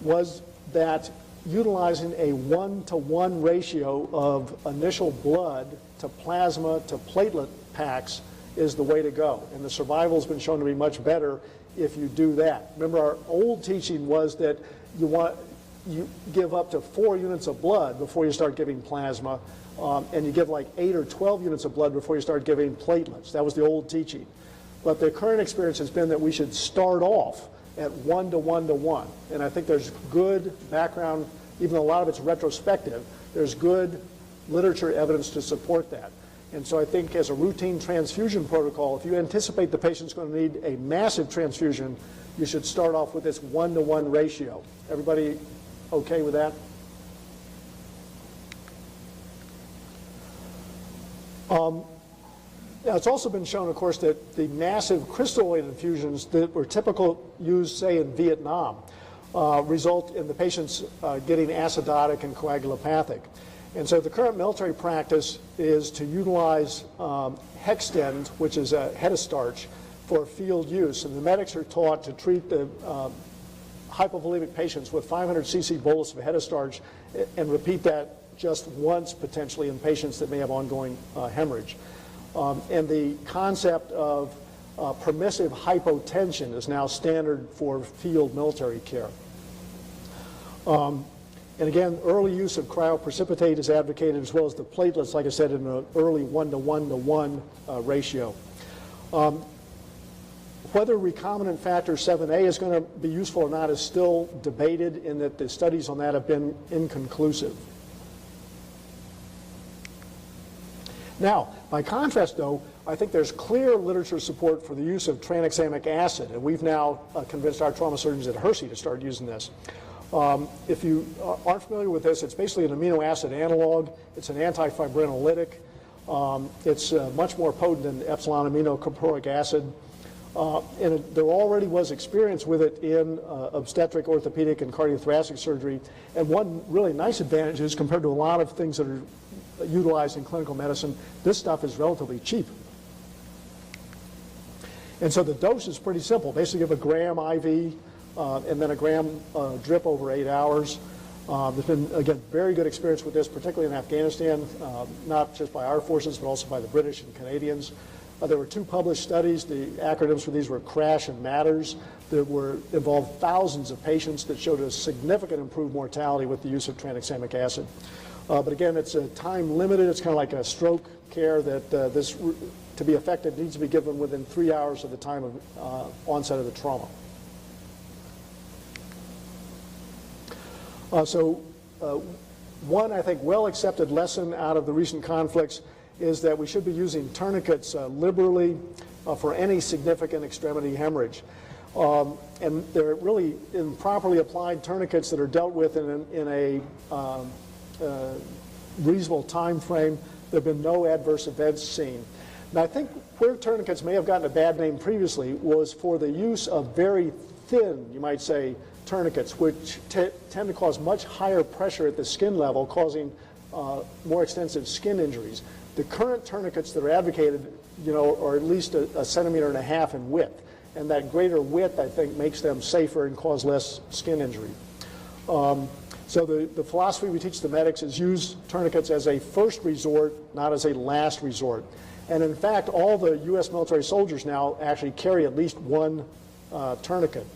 was that utilizing a 1-to-1 ratio of initial blood to plasma to platelet packs is the way to go. And the survival has been shown to be much better if you do that. Remember, our old teaching was that you give up to 4 units of blood before you start giving plasma, and you give like 8 or 12 units of blood before you start giving platelets. That was the old teaching. But the current experience has been that we should start off at 1-to-1-to-1. And I think there's good background, even though a lot of it's retrospective, there's good literature evidence to support that. And so I think as a routine transfusion protocol, if you anticipate the patient's going to need a massive transfusion, you should start off with this 1-to-1 ratio. Everybody okay with that? Now, it's also been shown, of course, that the massive crystalloid infusions that were used, say, in Vietnam, result in the patients getting acidotic and coagulopathic. And so the current military practice is to utilize Hextend, which is a hetastarch, for field use. And the medics are taught to treat the hypovolemic patients with 500 cc bolus of hetastarch and repeat that just once, potentially, in patients that may have ongoing hemorrhage. And the concept of permissive hypotension is now standard for field military care. And again, early use of cryoprecipitate is advocated, as well as the platelets, like I said, in an early 1-to-1-to-1 ratio. Whether recombinant factor 7A is going to be useful or not is still debated, in that the studies on that have been inconclusive. Now, by contrast, though, I think there's clear literature support for the use of tranexamic acid, and we've now convinced our trauma surgeons at Hershey to start using this. If you aren't familiar with this, it's basically an amino acid analog. It's an antifibrinolytic. It's much more potent than epsilon aminocaproic acid. And there already was experience with it in obstetric, orthopedic, and cardiothoracic surgery. And one really nice advantage is, compared to a lot of things that are utilized in clinical medicine, this stuff is relatively cheap. And so the dose is pretty simple. Basically, give a gram IV and then a gram drip over 8 hours. There's been, again, very good experience with this, particularly in Afghanistan, not just by our forces, but also by the British and Canadians. There were 2 published studies. The acronyms for these were CRASH and MATTERS that involved thousands of patients that showed a significant improved mortality with the use of tranexamic acid. But again, it's time limited. It's kind of like a stroke care that this, to be effective, needs to be given within 3 hours of the time of onset of the trauma. One, I think, well-accepted lesson out of the recent conflicts is that we should be using tourniquets liberally for any significant extremity hemorrhage. And they're really improperly applied tourniquets that are dealt with in a reasonable time frame. There have been no adverse events seen. And I think where tourniquets may have gotten a bad name previously was for the use of very thin, you might say, tourniquets, which tend to cause much higher pressure at the skin level, causing more extensive skin injuries. The current tourniquets that are advocated, are at least a centimeter and a half in width, and that greater width, I think, makes them safer and cause less skin injury. So the philosophy we teach the medics is use tourniquets as a first resort, not as a last resort. And in fact, all the U.S. military soldiers now actually carry at least one tourniquet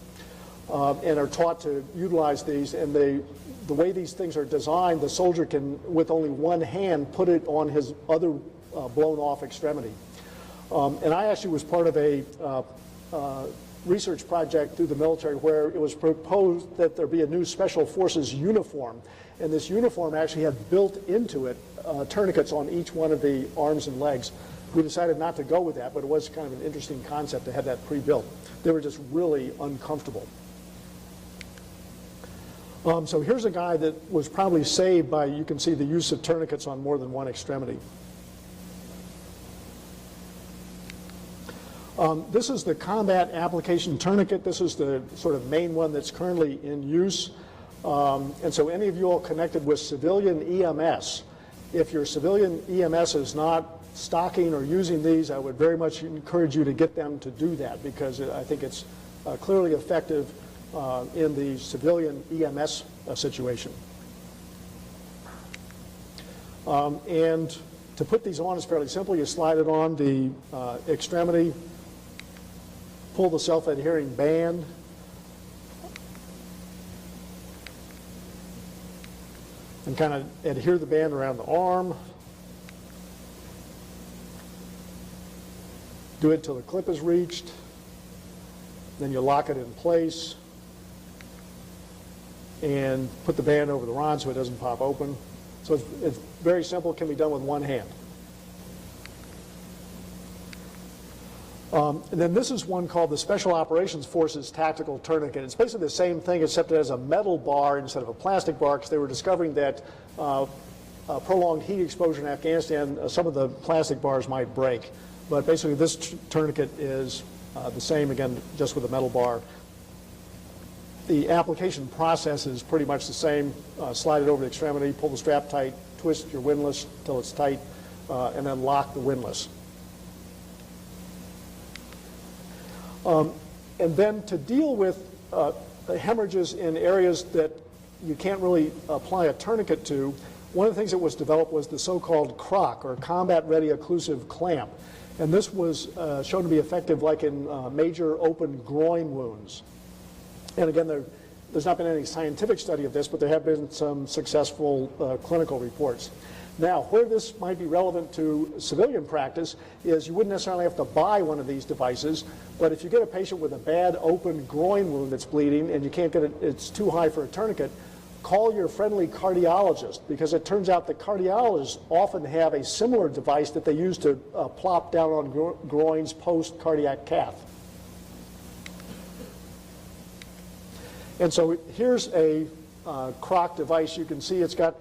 and are taught to utilize these. And the way these things are designed, the soldier can, with only one hand, put it on his other blown off extremity. And I actually was part of a research project through the military where it was proposed that there be a new Special Forces uniform. And this uniform actually had built into it tourniquets on each one of the arms and legs. We decided not to go with that, but it was kind of an interesting concept to have that pre-built. They were just really uncomfortable. So here's a guy that was probably saved by, you can see the use of tourniquets on more than one extremity. This is the combat application tourniquet. This is the sort of main one that's currently in use. And so any of you all connected with civilian EMS, if your civilian EMS is not stocking or using these, I would very much encourage you to get them to do that, because I think it's clearly effective in the civilian EMS situation. And to put these on is fairly simple. You slide it on the extremity, pull the self-adhering band, and kind of adhere the band around the arm. Do it till the clip is reached. Then you lock it in place and put the band over the rod so it doesn't pop open. So it's very simple. It can be done with one hand. And then this is one called the Special Operations Forces Tactical Tourniquet. It's basically the same thing, except it has a metal bar instead of a plastic bar, because they were discovering that prolonged heat exposure in Afghanistan, some of the plastic bars might break. But basically this tourniquet is the same, again, just with a metal bar. The application process is pretty much the same. Slide it over the extremity, pull the strap tight, twist your windlass till it's tight, and then lock the windlass. And then to deal with hemorrhages in areas that you can't really apply a tourniquet to, one of the things that was developed was the so-called CROC, or Combat Ready Occlusive Clamp. And this was shown to be effective like in major open groin wounds. And again, there's not been any scientific study of this, but there have been some successful clinical reports. Now, where this might be relevant to civilian practice is you wouldn't necessarily have to buy one of these devices, but if you get a patient with a bad open groin wound that's bleeding and you can't get it, it's too high for a tourniquet, call your friendly cardiologist, because it turns out that cardiologists often have a similar device that they use to plop down on groins post-cardiac cath. And so here's a CROC device. You can see it's got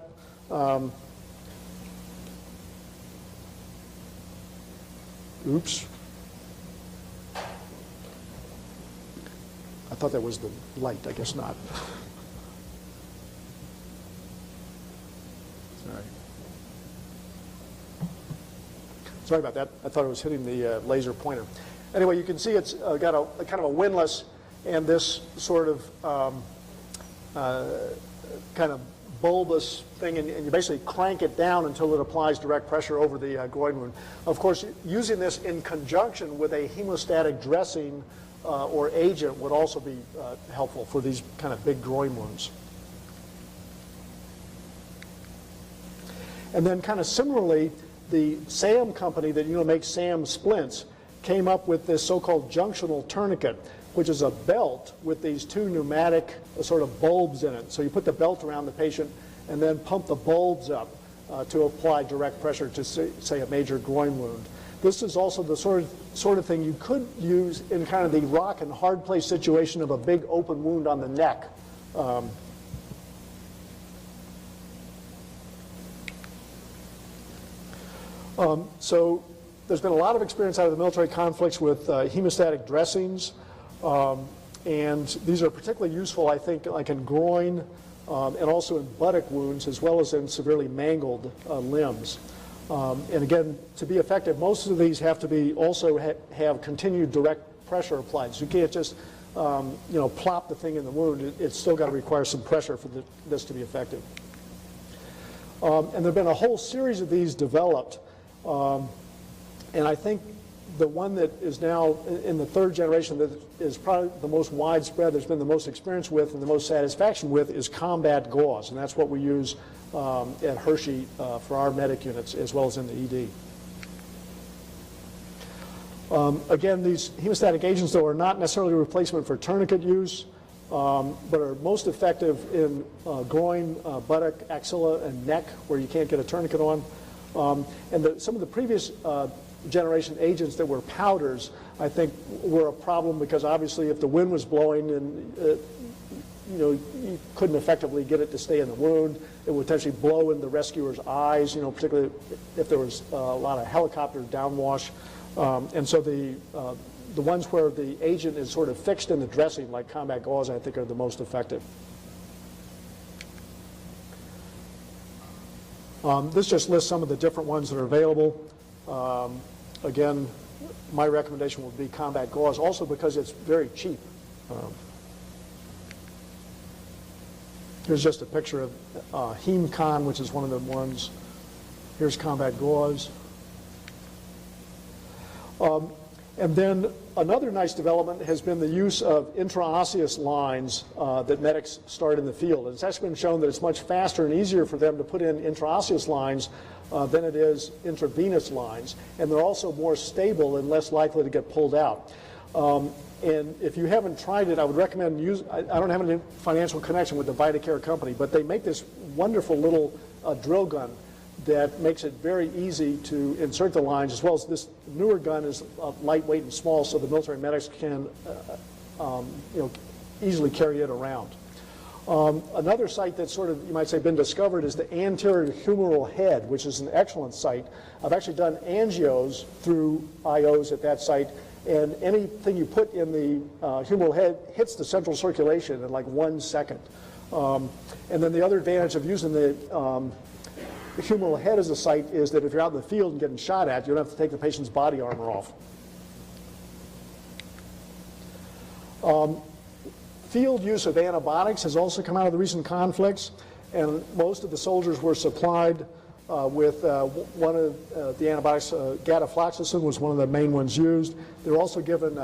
oops. I thought that was the light. I guess not. Sorry about that. I thought it was hitting the laser pointer. Anyway, you can see it's got a kind of a windlass and this sort of kind of bulbous thing, and you basically crank it down until it applies direct pressure over the groin wound. Of course, using this in conjunction with a hemostatic dressing or agent would also be helpful for these kind of big groin wounds. And then kind of similarly, the SAM company that makes SAM splints came up with this so-called junctional tourniquet. which is a belt with these two pneumatic sort of bulbs in it. So you put the belt around the patient and then pump the bulbs up to apply direct pressure to, say, a major groin wound. This is also the sort of thing you could use in kind of the rock and hard place situation of a big open wound on the neck. So there's been a lot of experience out of the military conflicts with hemostatic dressings, and these are particularly useful, I think, like in groin and also in buttock wounds, as well as in severely mangled limbs. And again, to be effective, most of these have to be also have continued direct pressure applied. So you can't just plop the thing in the wound. It's still got to require some pressure for this to be effective. And there have been a whole series of these developed. And I think the one that is now in the third generation that is probably the most widespread, there's been the most experience with and the most satisfaction with, is combat gauze. And that's what we use at Hershey for our medic units as well as in the ED. Again, these hemostatic agents, though, are not necessarily a replacement for tourniquet use, but are most effective in groin, buttock, axilla, and neck, where you can't get a tourniquet on. And some of the previous generation agents that were powders, I think, were a problem because obviously if the wind was blowing and you couldn't effectively get it to stay in the wound, it would potentially blow in the rescuer's eyes, particularly if there was a lot of helicopter downwash. And so the ones where the agent is sort of fixed in the dressing, like combat gauze, I think are the most effective. This just lists some of the different ones that are available. Again, my recommendation would be combat gauze, also because it's very cheap. Here's just a picture of HemCon, which is one of the ones. Here's combat gauze. And then another nice development has been the use of intraosseous lines that medics start in the field. And it's actually been shown that it's much faster and easier for them to put in intraosseous lines than it is intravenous lines. And they're also more stable and less likely to get pulled out. And if you haven't tried it, I would recommend use. I don't have any financial connection with the VitaCare company, but they make this wonderful little drill gun that makes it very easy to insert the lines, as well as this newer gun is lightweight and small, so the military medics can easily carry it around. Another site that's sort of, you might say, been discovered is the anterior humeral head, which is an excellent site. I've actually done angios through IOs at that site, and anything you put in the humeral head hits the central circulation in like 1 second. And then the other advantage of using the humeral head as a site is that if you're out in the field and getting shot at, you don't have to take the patient's body armor off. Field use of antibiotics has also come out of the recent conflicts, and most of the soldiers were supplied with one of the antibiotics. Gatafloxacin was one of the main ones used. They were also given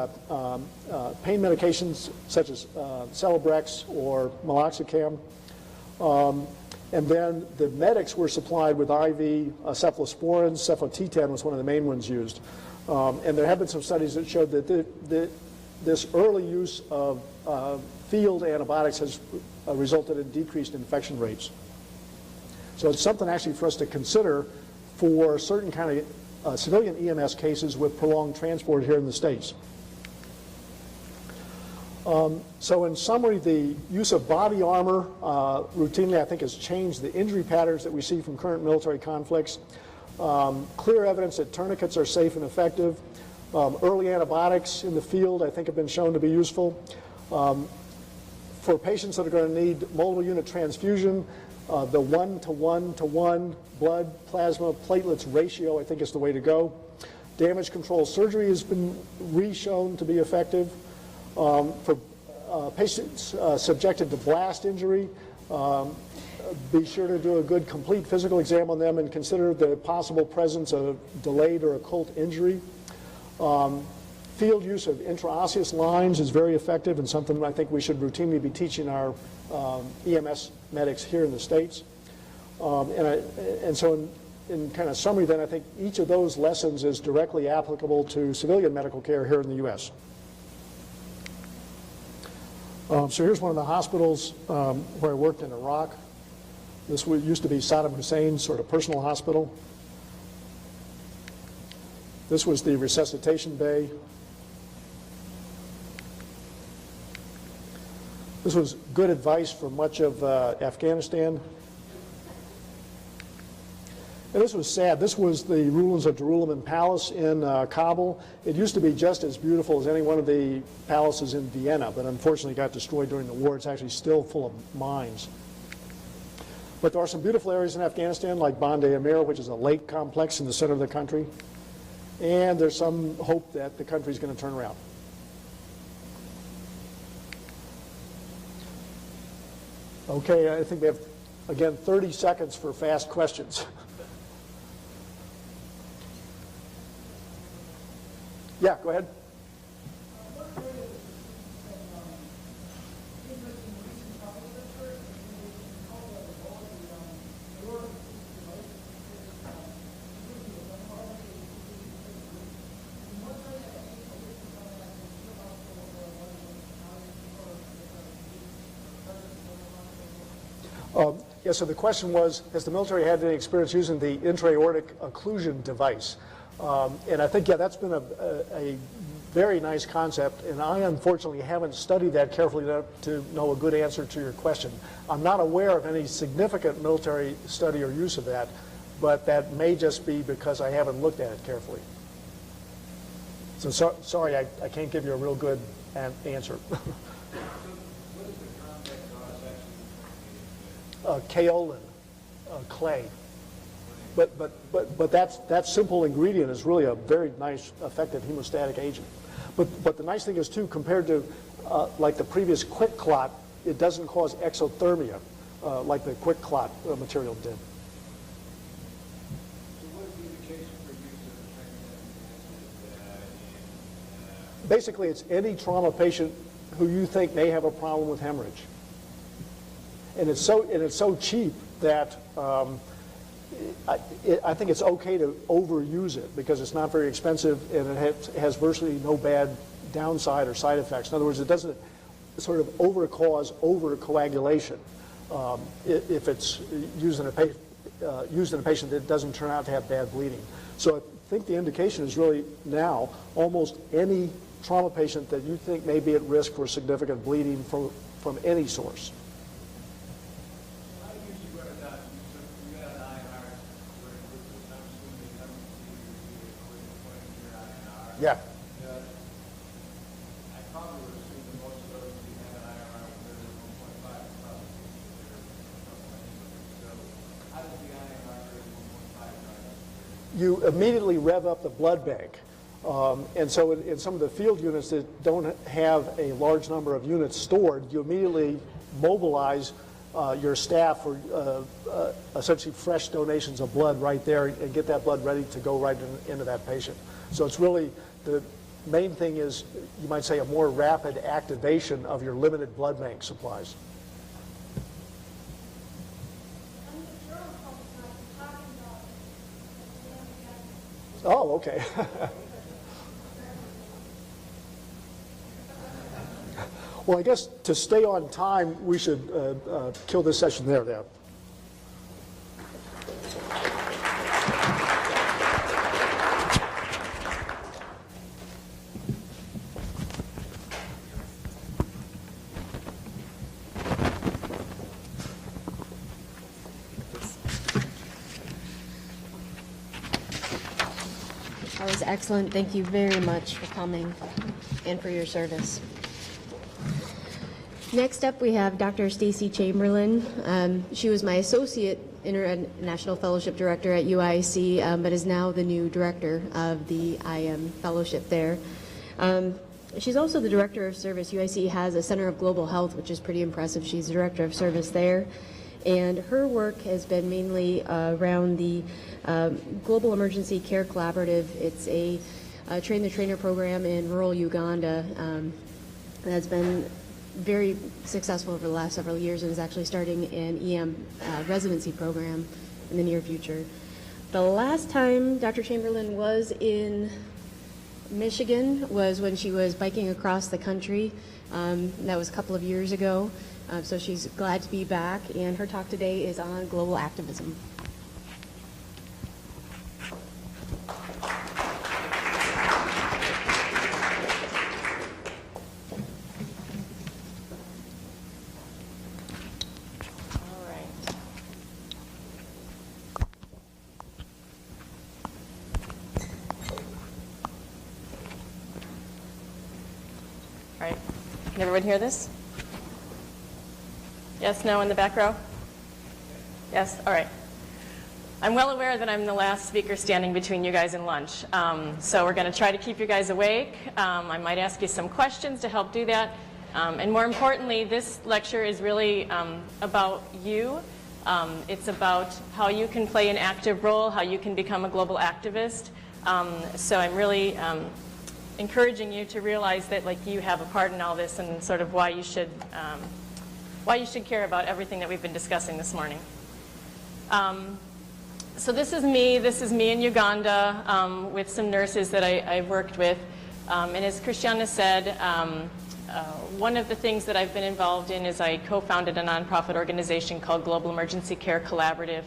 pain medications such as Celebrex or Meloxicam. And then the medics were supplied with IV cephalosporins. Cefotetan was one of the main ones used. And there have been some studies that showed that this early use of field antibiotics has resulted in decreased infection rates. So it's something actually for us to consider for certain kind of civilian EMS cases with prolonged transport here in the States. So in summary, the use of body armor routinely, I think, has changed the injury patterns that we see from current military conflicts. Clear evidence that tourniquets are safe and effective. Early antibiotics in the field, I think, have been shown to be useful. For patients that are going to need multiple unit transfusion, the 1:1:1 blood plasma platelets ratio, I think, is the way to go. Damage control surgery has been re-shown to be effective. For patients subjected to blast injury, be sure to do a good complete physical exam on them and consider the possible presence of delayed or occult injury. Field use of intraosseous lines is very effective and something I think we should routinely be teaching our EMS medics here in the States. And so in kind of summary then, I think each of those lessons is directly applicable to civilian medical care here in the U.S. So here's one of the hospitals where I worked in Iraq. This used to be Saddam Hussein's sort of personal hospital. This was the resuscitation bay. This was good advice for much of Afghanistan. And this was sad. This was the ruins of Darul Palace in Kabul. It used to be just as beautiful as any one of the palaces in Vienna, but unfortunately got destroyed during the war. It's actually still full of mines. But there are some beautiful areas in Afghanistan, like Bande Amir, which is a lake complex in the center of the country. And there's some hope that the country's going to turn around. Okay, I think we have, again, 30 seconds for fast questions. Yeah, go ahead. Yeah, so the question was, has the military had any experience using the intra-aortic occlusion device? And I think, yeah, that's been a very nice concept, and I unfortunately haven't studied that carefully enough to know a good answer to your question. I'm not aware of any significant military study or use of that, but that may just be because I haven't looked at it carefully. So, sorry, I can't give you a real good answer. Kaolin, clay. But that simple ingredient is really a very nice, effective hemostatic agent. But the nice thing is, too, compared to like the previous quick clot, it doesn't cause exothermia like the quick clot material did. So what is the indication for use of Basically, it's any trauma patient who you think may have a problem with hemorrhage. And it's so cheap that I think it's okay to overuse it because it's not very expensive and it has virtually no bad downside or side effects. In other words, it doesn't sort of cause overcoagulation if it's used in a patient that doesn't turn out to have bad bleeding. So I think the indication is really now almost any trauma patient that you think may be at risk for significant bleeding from any source. Yeah. I probably would assume that most of those who have an IRR greater than 1.5 probably so how does the IRR greater than 1.5 drive? You immediately rev up the blood bank. And so in some of the field units that don't have a large number of units stored, you immediately mobilize your staff for essentially fresh donations of blood right there and get that blood ready to go right into that patient. So it's really, the main thing is, you might say, a more rapid activation of your limited blood bank supplies. Oh, okay. Well, I guess to stay on time, we should kill this session there then. That was excellent. Thank you very much for coming and for your service. Next up, we have Dr. Stacy Chamberlain. She was my associate international fellowship director at UIC, but is now the new director of the IM fellowship there. She's also the director of service. UIC has a Center of Global Health, which is pretty impressive. She's the director of service there. And her work has been mainly around the Global Emergency Care Collaborative. It's a train-the-trainer program in rural Uganda that's been very successful over the last several years and is actually starting an EM residency program in the near future. The last time Dr. Chamberlain was in Michigan was when she was biking across the country. That was a couple of years ago. So she's glad to be back, and her talk today is on global activism. All right. Can everyone hear this? Yes, no, in the back row? Yes, all right. I'm well aware that I'm the last speaker standing between you guys and lunch. So we're going to try to keep you guys awake. I might ask you some questions to help do that. And more importantly, this lecture is really about you. It's about how you can play an active role, how you can become a global activist. So I'm really encouraging you to realize that you have a part in all this, and sort of why you should care about everything that we've been discussing this morning. So this is me in Uganda with some nurses that I've worked with. And as Christiana said, one of the things that I've been involved in is I co-founded a nonprofit organization called Global Emergency Care Collaborative.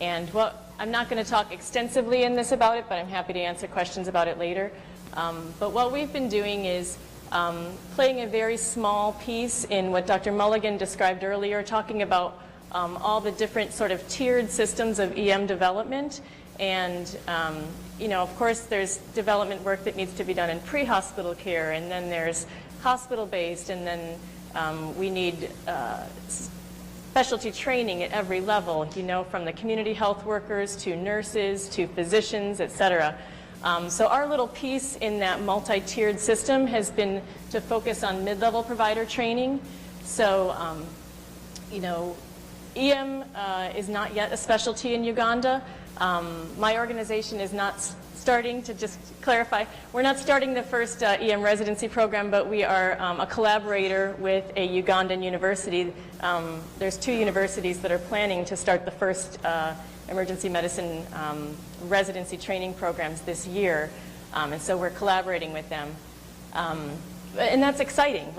And I'm not going to talk extensively in this about it, but I'm happy to answer questions about it later. But what we've been doing is playing a very small piece in what Dr. Mulligan described earlier, talking about all the different sort of tiered systems of EM development. And, of course, there's development work that needs to be done in pre-hospital care, and then there's hospital-based, and then we need specialty training at every level, from the community health workers to nurses to physicians, et cetera. So our little piece in that multi-tiered system has been to focus on mid-level provider training. So, EM is not yet a specialty in Uganda. My organization is not starting, to just clarify, we're not starting the first EM residency program, but we are a collaborator with a Ugandan university. There's 2 universities that are planning to start the first emergency medicine residency training programs this year, and so we're collaborating with them. And that's exciting.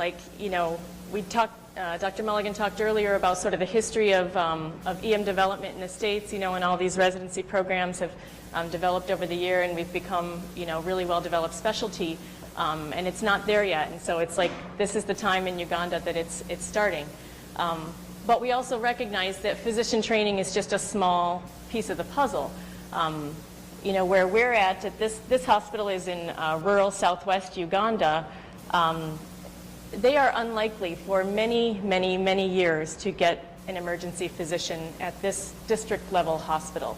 We talked, Dr. Mulligan talked earlier about sort of the history of EM development in the States, and all these residency programs have developed over the year, and we've become, really well-developed specialty, and it's not there yet. And so it's this is the time in Uganda that it's starting. But we also recognize that physician training is just a small piece of the puzzle. Where we're at this hospital is in rural southwest Uganda. They are unlikely for many, many, many years to get an emergency physician at this district level hospital.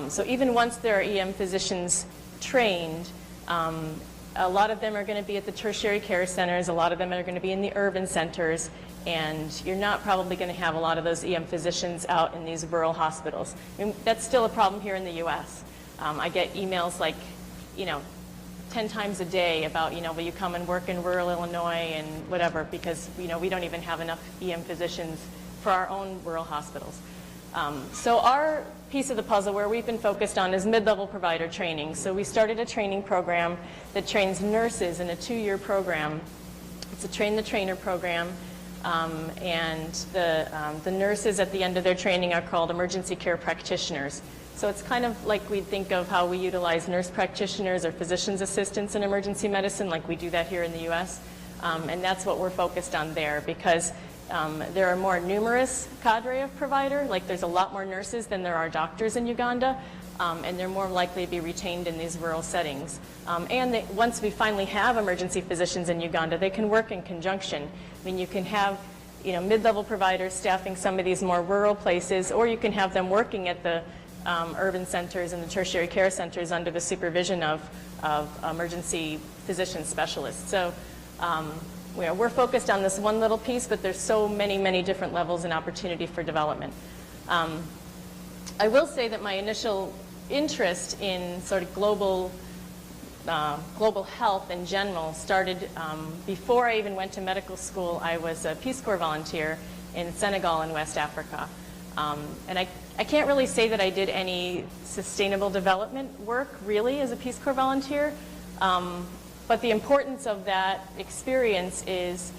So even once there are EM physicians trained, a lot of them are going to be at the tertiary care centers, a lot of them are going to be in the urban centers, and you're not probably going to have a lot of those EM physicians out in these rural hospitals. That's still a problem here in the U.S. I get emails 10 times a day about, will you come and work in rural Illinois and whatever, because, we don't even have enough EM physicians for our own rural hospitals. So our piece of the puzzle where we've been focused on is mid-level provider training. So we started a training program that trains nurses in a 2-year program. It's a train-the-trainer program. And the nurses at the end of their training are called emergency care practitioners. So it's kind of like we think of how we utilize nurse practitioners or physician's assistants in emergency medicine, like we do that here in the U.S. And that's what we're focused on there, because there are more numerous cadre of provider, there's a lot more nurses than there are doctors in Uganda, and they're more likely to be retained in these rural settings. And once we finally have emergency physicians in Uganda, they can work in conjunction. You can have mid-level providers staffing some of these more rural places, or you can have them working at the urban centers and the tertiary care centers under the supervision of emergency physician specialists. So we're focused on this one little piece, but there's so many, many different levels and opportunity for development. I will say that my initial interest in sort of global health in general started before I even went to medical school. I was a Peace Corps volunteer in Senegal in West Africa. And I can't really say that I did any sustainable development work, really, as a Peace Corps volunteer. But the importance of that experience is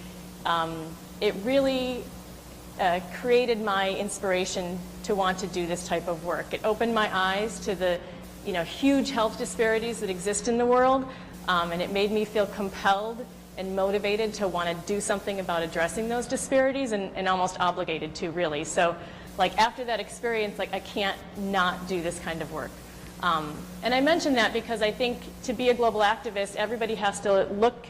it really created my inspiration to want to do this type of work. It opened my eyes to the huge health disparities that exist in the world, and it made me feel compelled and motivated to want to do something about addressing those disparities, and almost obligated to, really. So like after that experience, like I can't not do this kind of work. And I mention that because I think to be a global activist, everybody has to look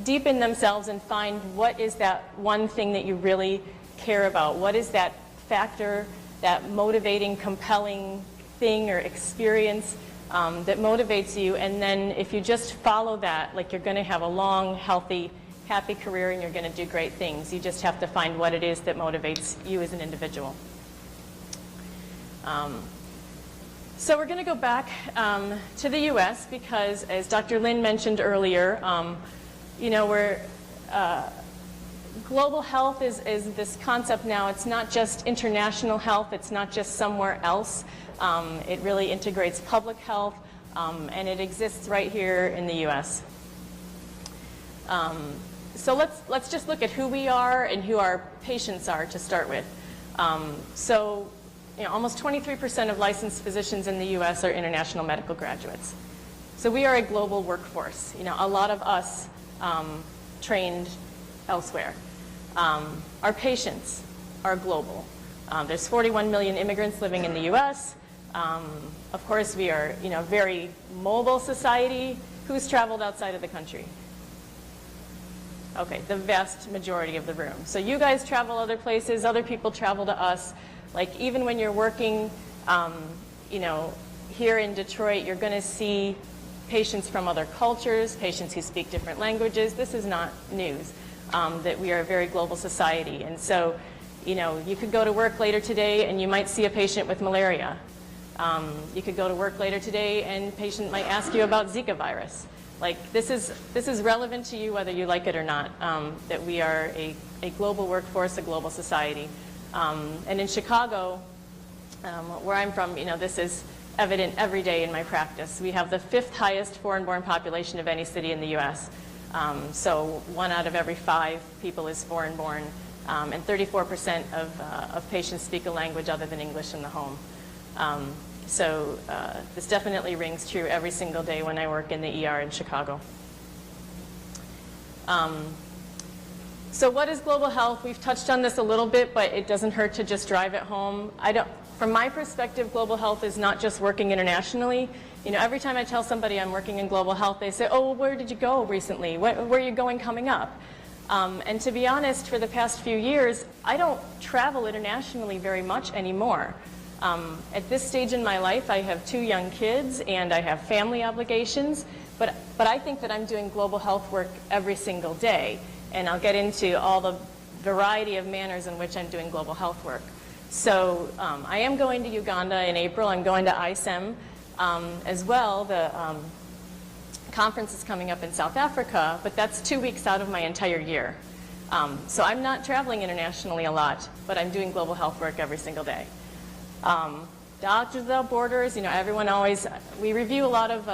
deep in themselves and find what is that one thing that you really care about. What is that factor, that motivating, compelling thing or experience that motivates you? And then if you just follow that, like you're going to have a long, healthy, happy career and you're going to do great things. You just have to find what it is that motivates you as an individual. So we're going to go back to the U.S. because, as Dr. Lin mentioned earlier, global health is this concept now. It's not just international health. It's not just somewhere else. It really integrates public health, and it exists right here in the U.S. So let's just look at who we are and who our patients are to start with. Almost 23% of licensed physicians in the U.S. are international medical graduates. So we are a global workforce. A lot of us trained elsewhere. Our patients are global. There's 41 million immigrants living in the U.S. Of course, we are a very mobile society. Who's traveled outside of the country? Okay, the vast majority of the room. So you guys travel other places. Other people travel to us. Like even when you're working, here in Detroit, you're going to see patients from other cultures, patients who speak different languages. This is not news, that we are a very global society. And so, you could go to work later today and you might see a patient with malaria. You could go to work later today and a patient might ask you about Zika virus. Like this is relevant to you whether you like it or not, that we are a global workforce, a global society. And in Chicago, where I'm from, this is evident every day in my practice. We have the 5th highest foreign-born population of any city in the U.S. So 1 out of every 5 people is foreign-born, and 34% of patients speak a language other than English in the home. So this definitely rings true every single day when I work in the ER in Chicago. So what is global health? We've touched on this a little bit, but it doesn't hurt to just drive it home. From my perspective, global health is not just working internationally. Every time I tell somebody I'm working in global health, they say, oh, where did you go recently? Where are you going coming up? And to be honest, for the past few years, I don't travel internationally very much anymore. At this stage in my life, I have 2 young kids and I have family obligations, but I think that I'm doing global health work every single day. And I'll get into all the variety of manners in which I'm doing global health work. So I am going to Uganda in April. I'm going to ISEM as well. The conference is coming up in South Africa, but that's 2 weeks out of my entire year. So I'm not traveling internationally a lot, but I'm doing global health work every single day. Doctors Without Borders, everyone always, we review a lot of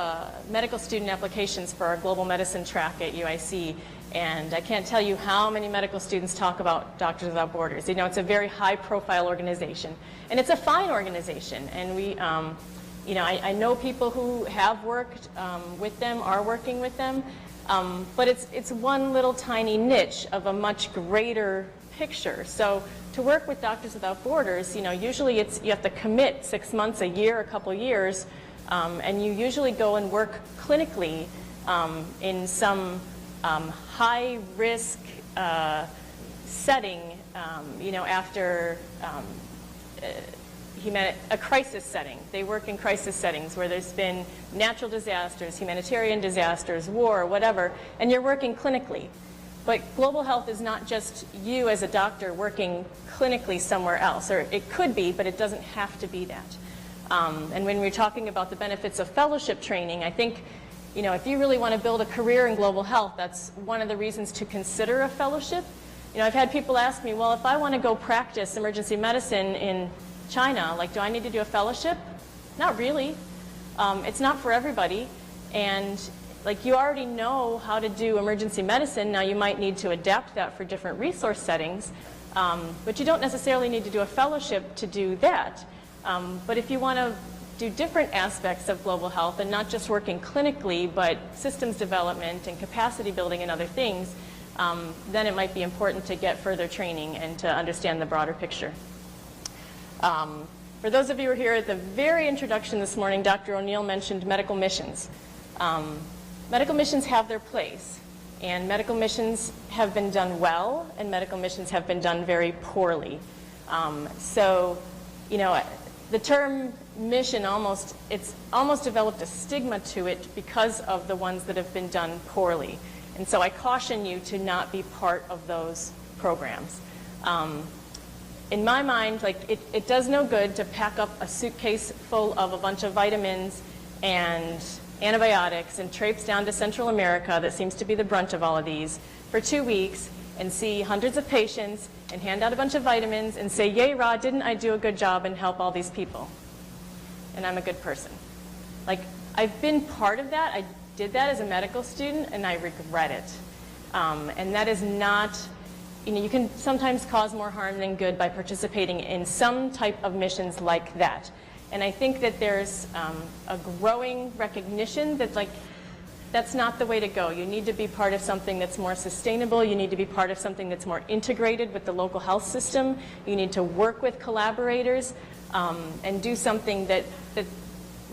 medical student applications for our global medicine track at UIC. And I can't tell you how many medical students talk about Doctors Without Borders. It's a very high-profile organization, and it's a fine organization. And we, I know people who have worked with them, are working with them, but it's one little tiny niche of a much greater picture. So to work with Doctors Without Borders, usually you have to commit 6 months, a year, a couple years, and you usually go and work clinically in some high-risk setting, after a crisis setting. They work in crisis settings where there's been natural disasters, humanitarian disasters, war, whatever, and you're working clinically. But global health is not just you as a doctor working clinically somewhere else, or it could be, but it doesn't have to be that. And when we're talking about the benefits of fellowship training, I think if you really want to build a career in global health, that's one of the reasons to consider a fellowship. I've had people ask me, well, if I want to go practice emergency medicine in China, do I need to do a fellowship? Not really. It's not for everybody. And like you already know how to do emergency medicine. Now you might need to adapt that for different resource settings, but you don't necessarily need to do a fellowship to do that. But if you want to do different aspects of global health and not just working clinically, but systems development and capacity building and other things, then it might be important to get further training and to understand the broader picture. For those of you who were here at the very introduction this morning, Dr. O'Neill mentioned medical missions. Medical missions have their place, and medical missions have been done well, and medical missions have been done very poorly. So, you know, the term mission it's almost developed a stigma to it because of the ones that have been done poorly. And so I caution you to not be part of those programs. In my mind, like it does no good to pack up a suitcase full of a bunch of vitamins and antibiotics and traipse down to Central America, that seems to be the brunt of all of these, for 2 weeks and see hundreds of patients and hand out a bunch of vitamins and say, yay, Rod, didn't I do a good job and help all these people? And I'm a good person. Like, I've been part of that. I did that as a medical student, and I regret it. And that is not, you know, you can sometimes cause more harm than good by participating in some type of missions like that. And I think that there's a growing recognition that, like, that's not the way to go. You need to be part of something that's more sustainable. You need to be part of something that's more integrated with the local health system. You need to work with collaborators and do something that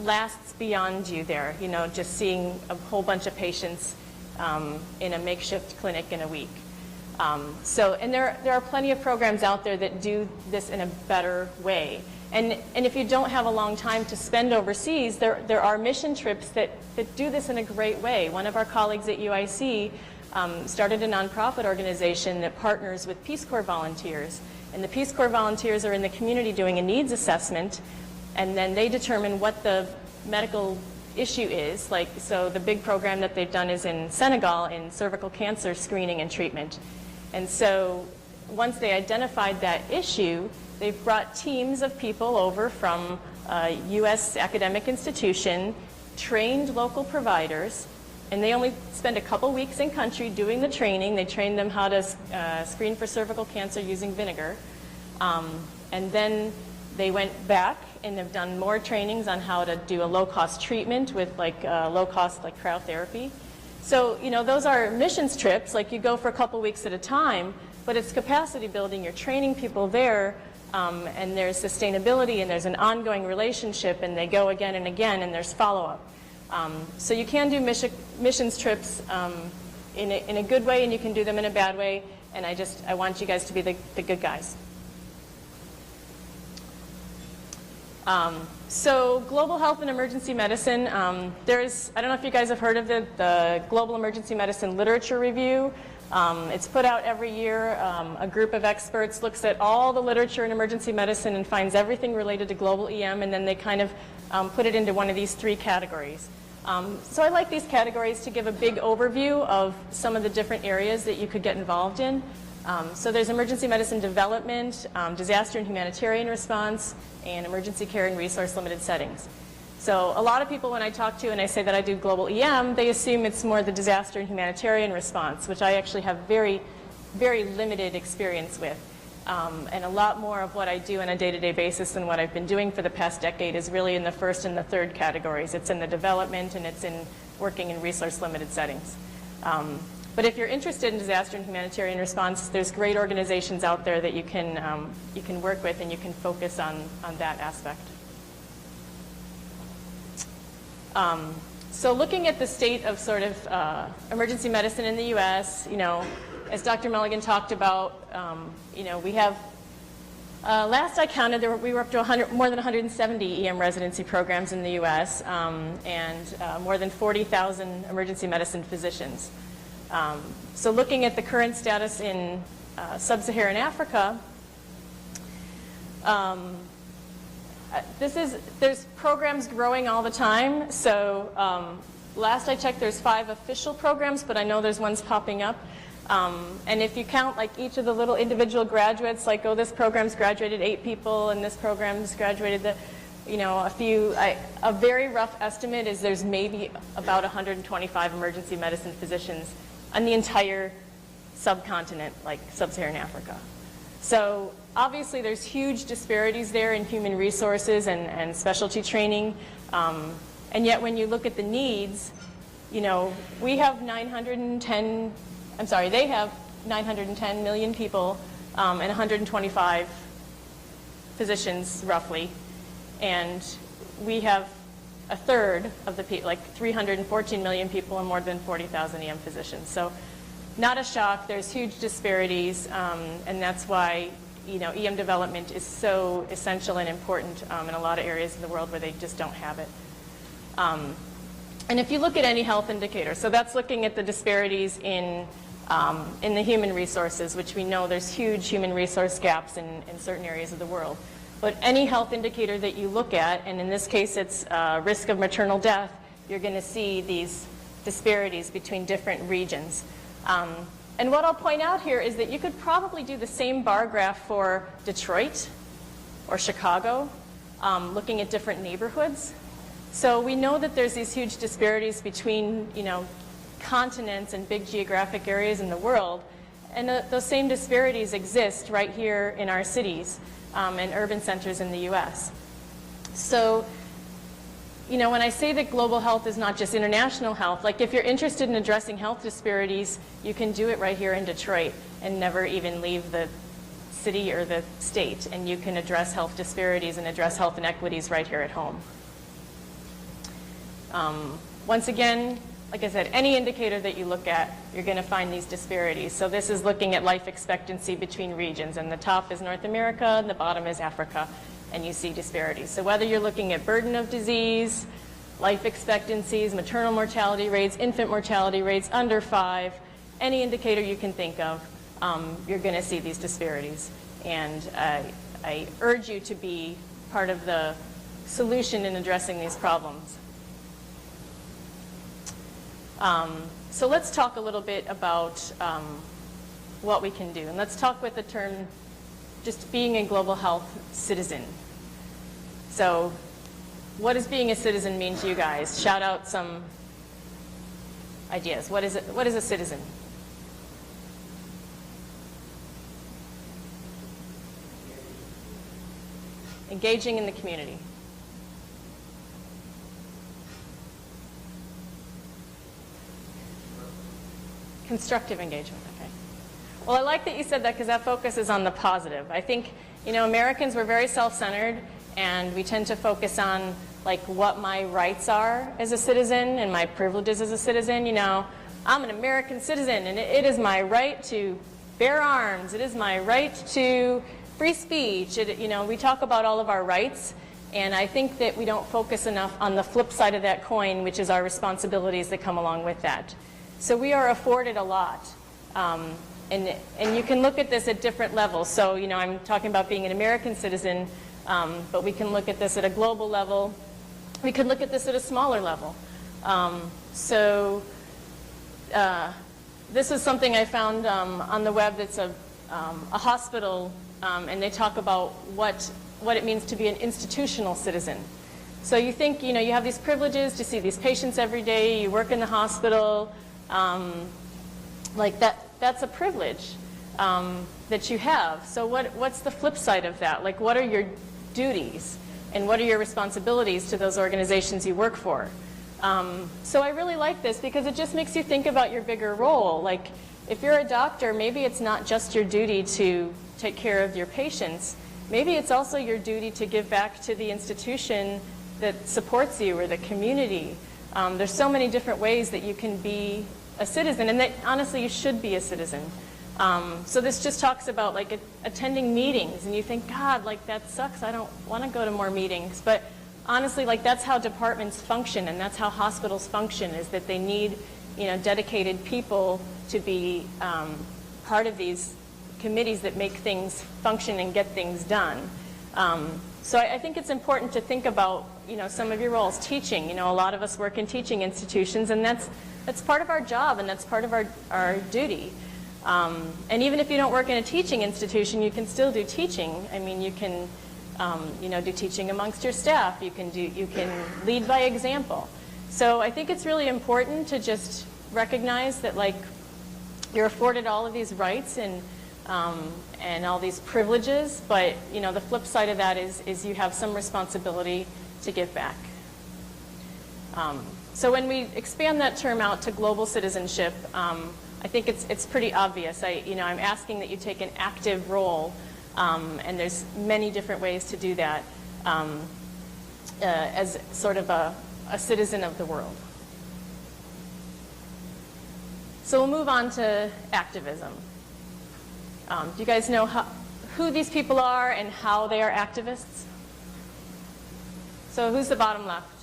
lasts beyond you there. You know, just seeing a whole bunch of patients in a makeshift clinic in a week. And there are plenty of programs out there that do this in a better way. And if you don't have a long time to spend overseas, there are mission trips that do this in a great way. One of our colleagues at UIC started a nonprofit organization that partners with Peace Corps volunteers. And the Peace Corps volunteers are in the community doing a needs assessment, and then they determine what the medical issue is. Like, so the big program that they've done is in Senegal in cervical cancer screening and treatment. And so once they identified that issue, they've brought teams of people over from a U.S. academic institution, trained local providers, and they only spend a couple weeks in country doing the training. They train them how to screen for cervical cancer using vinegar. And then they went back and have done more trainings on how to do a low-cost treatment with like low-cost like cryotherapy. So, you know, those are missions trips. Like, you go for a couple weeks at a time, but it's capacity building. You're training people there. And there's sustainability, and there's an ongoing relationship, and they go again and again, and there's follow-up. So you can do missions trips in a good way, and you can do them in a bad way, and I want you guys to be the good guys. So global health and emergency medicine, I don't know if you guys have heard of the Global Emergency Medicine Literature Review. It's put out every year. A group of experts looks at all the literature in emergency medicine and finds everything related to global EM, and then they kind of put it into one of these 3 categories. So I like these categories to give a big overview of some of the different areas that you could get involved in. So there's emergency medicine development, disaster and humanitarian response, and emergency care in resource limited settings. So a lot of people, when I talk to and I say that I do global EM, they assume it's more the disaster and humanitarian response, which I actually have very, very limited experience with. And a lot more of what I do on a day-to-day basis than what I've been doing for the past decade is really in the 1st and the 3rd categories. It's in the development, and it's in working in resource limited settings. But if you're interested in disaster and humanitarian response, there's great organizations out there that you can work with, and you can focus on that aspect. So looking at the state of sort of emergency medicine in the U.S., you know, as Dr. Mulligan talked about, you know, we have, last I counted, we were up to more than 170 EM residency programs in the U.S. And more than 40,000 emergency medicine physicians. So looking at the current status in sub-Saharan Africa, there's programs growing all the time. So last I checked, there's 5 official programs, but I know there's ones popping up. And if you count like each of the little individual graduates, like, oh, this program's graduated 8 people, and this program's graduated a very rough estimate is there's maybe about 125 emergency medicine physicians on the entire subcontinent, like sub-Saharan Africa. So obviously there's huge disparities there in human resources and specialty training. And yet when you look at the needs, we have they have 910 million people and 125 physicians roughly. And we have a third of the people, like 314 million people and more than 40,000 EM physicians. So not a shock, there's huge disparities, and that's why EM development is so essential and important in a lot of areas in the world where they just don't have it. And if you look at any health indicator, so that's looking at the disparities in the human resources, which we know there's huge human resource gaps in certain areas of the world. But any health indicator that you look at, and in this case it's risk of maternal death, you're going to see these disparities between different regions. And what I'll point out here is that you could probably do the same bar graph for Detroit or Chicago, looking at different neighborhoods. So we know that there's these huge disparities between, continents and big geographic areas in the world, and those same disparities exist right here in our cities and urban centers in the U.S. So, when I say that global health is not just international health, like if you're interested in addressing health disparities, you can do it right here in Detroit and never even leave the city or the state, and you can address health disparities and address health inequities right here at home. Once again, like I said, any indicator that you look at, you're going to find these disparities. So this is looking at life expectancy between regions, and the top is North America and the bottom is Africa, and you see disparities. So whether you're looking at burden of disease, life expectancies, maternal mortality rates, infant mortality rates under 5, any indicator you can think of, you're going to see these disparities. And I urge you to be part of the solution in addressing these problems. So let's talk a little bit about what we can do. And let's talk with the term just being a global health citizen. So what does being a citizen mean to you guys? Shout out some ideas. What is a citizen? Engaging in the community. Constructive engagement, okay. Well, I like that you said that because that focuses on the positive. I think, Americans, we're very self-centered, and we tend to focus on like what my rights are as a citizen and my privileges as a citizen. I'm an American citizen, and it is my right to bear arms. It is my right to free speech. We talk about all of our rights, and I think that we don't focus enough on the flip side of that coin, which is our responsibilities that come along with that. So we are afforded a lot, and you can look at this at different levels. So, I'm talking about being an American citizen, but we can look at this at a global level. We could look at this at a smaller level. This is something I found on the web that's a hospital, and they talk about what it means to be an institutional citizen. So you think, you have these privileges to see these patients every day, you work in the hospital, like that's a privilege that you have. So what's the flip side of that? Like, what are your duties and what are your responsibilities to those organizations you work for? So I really like this because it just makes you think about your bigger role. Like, if you're a doctor, maybe it's not just your duty to take care of your patients. Maybe it's also your duty to give back to the institution that supports you or the community. There's so many different ways that you can be a citizen, and that honestly you should be a citizen. So this just talks about like attending meetings, and you think, God, like that sucks, I don't want to go to more meetings. But honestly, like that's how departments function, and that's how hospitals function, is that they need dedicated people to be part of these committees that make things function and get things done. So I think it's important to think about some of your roles. Teaching, a lot of us work in teaching institutions, and that's part of our job, and that's part of our duty. And even if you don't work in a teaching institution, you can still do teaching. I mean, you can you know, do teaching amongst your staff. You can lead by example. So I think it's really important to just recognize that, like, you're afforded all of these rights and all these privileges, but, you know, the flip side of that is you have some responsibility to give back. So when we expand that term out to global citizenship, I think it's pretty obvious. I'm asking that you take an active role, and there's many different ways to do that as sort of a citizen of the world. So we'll move on to activism. Do you guys know who these people are and how they are activists? So who's the bottom left?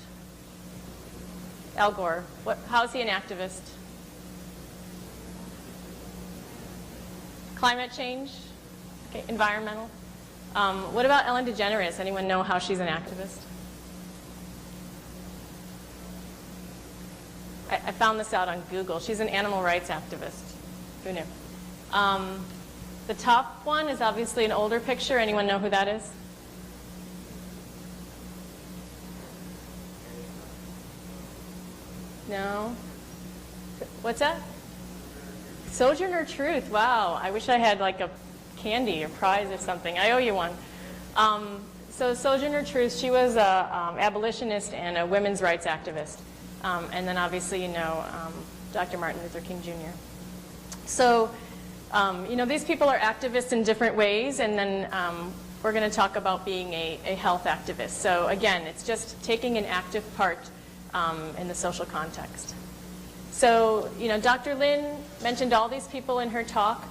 Al Gore. How is he an activist? Climate change? Okay, environmental? What about Ellen DeGeneres? Anyone know how she's an activist? I found this out on Google. She's an animal rights activist. Who knew? The top one is obviously an older picture. Anyone know who that is? No? What's that? Sojourner Truth. Wow. I wish I had like a candy or prize or something. I owe you one. So Sojourner Truth, she was an abolitionist and a women's rights activist. And then obviously, you know, Dr. Martin Luther King Jr. So, you know, these people are activists in different ways, and then we're going to talk about being a health activist. So again, it's just taking an active part in the social context. So, you know, Dr. Lynn mentioned all these people in her talk.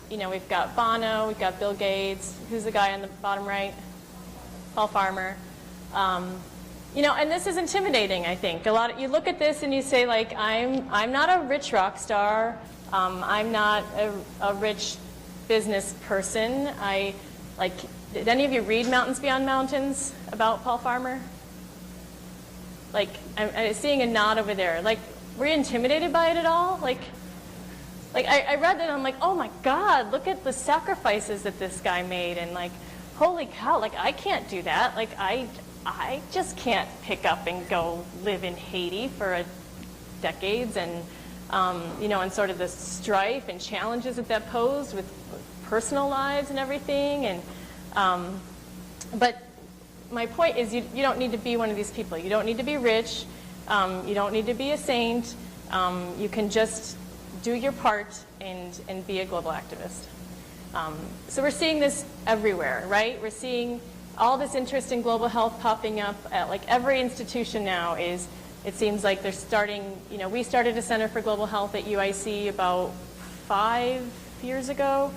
You know, we've got Bono, we've got Bill Gates. Who's the guy on the bottom right? Paul Farmer. You know, and this is intimidating, I think. You look at this and you say, like, I'm not a rich rock star. I'm not a rich business person. Did any of you read Mountains Beyond Mountains about Paul Farmer? Like, I'm seeing a nod over there. Like, were you intimidated by it at all? Like I read that and I'm like, oh my God, look at the sacrifices that this guy made, and like, holy cow, like I can't do that. Like I just can't pick up and go live in Haiti for decades, and you know, and sort of the strife and challenges that posed with personal lives and everything. And but my point is, you don't need to be one of these people. You don't need to be rich. You don't need to be a saint. You can just do your part and be a global activist. So we're seeing this everywhere, right? We're seeing all this interest in global health popping up at like every institution now. It seems like they're starting, you know, we started a Center for Global Health at UIC about 5 years ago.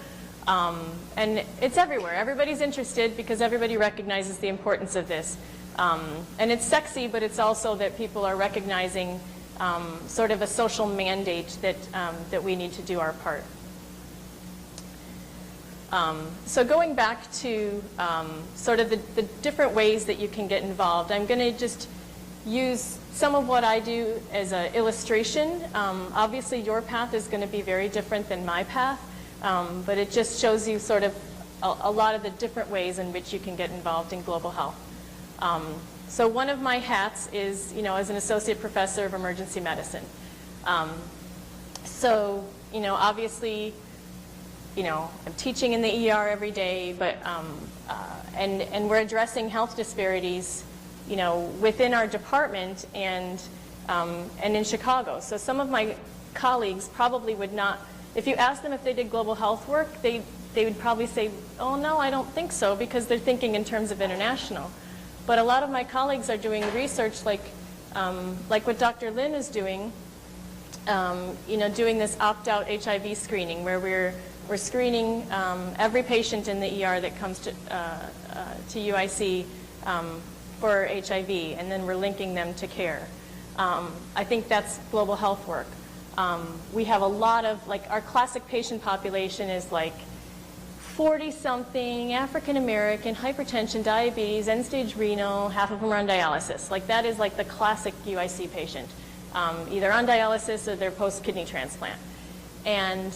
And it's everywhere. Everybody's interested because everybody recognizes the importance of this. And it's sexy, but it's also that people are recognizing sort of a social mandate that we need to do our part. So going back to sort of the different ways that you can get involved, I'm going to just use some of what I do as an illustration. Obviously, your path is going to be very different than my path, but it just shows you sort of a lot of the different ways in which you can get involved in global health. So one of my hats is, you know, as an associate professor of emergency medicine. So, you know, obviously, you know, I'm teaching in the ER every day, but and we're addressing health disparities, you know, within our department and in Chicago. So some of my colleagues probably would not, if you ask them if they did global health work, they would probably say, oh no, I don't think so, because they're thinking in terms of international. But a lot of my colleagues are doing research like what Dr. Lynn is doing, you know, doing this opt-out HIV screening, where we're screening every patient in the ER that comes to UIC for HIV, and then we're linking them to care. I think that's global health work. We have a lot of, like, our classic patient population is like 40-something, African-American, hypertension, diabetes, end-stage renal, half of them are on dialysis. Like, that is like the classic UIC patient, either on dialysis or they're post-kidney transplant. And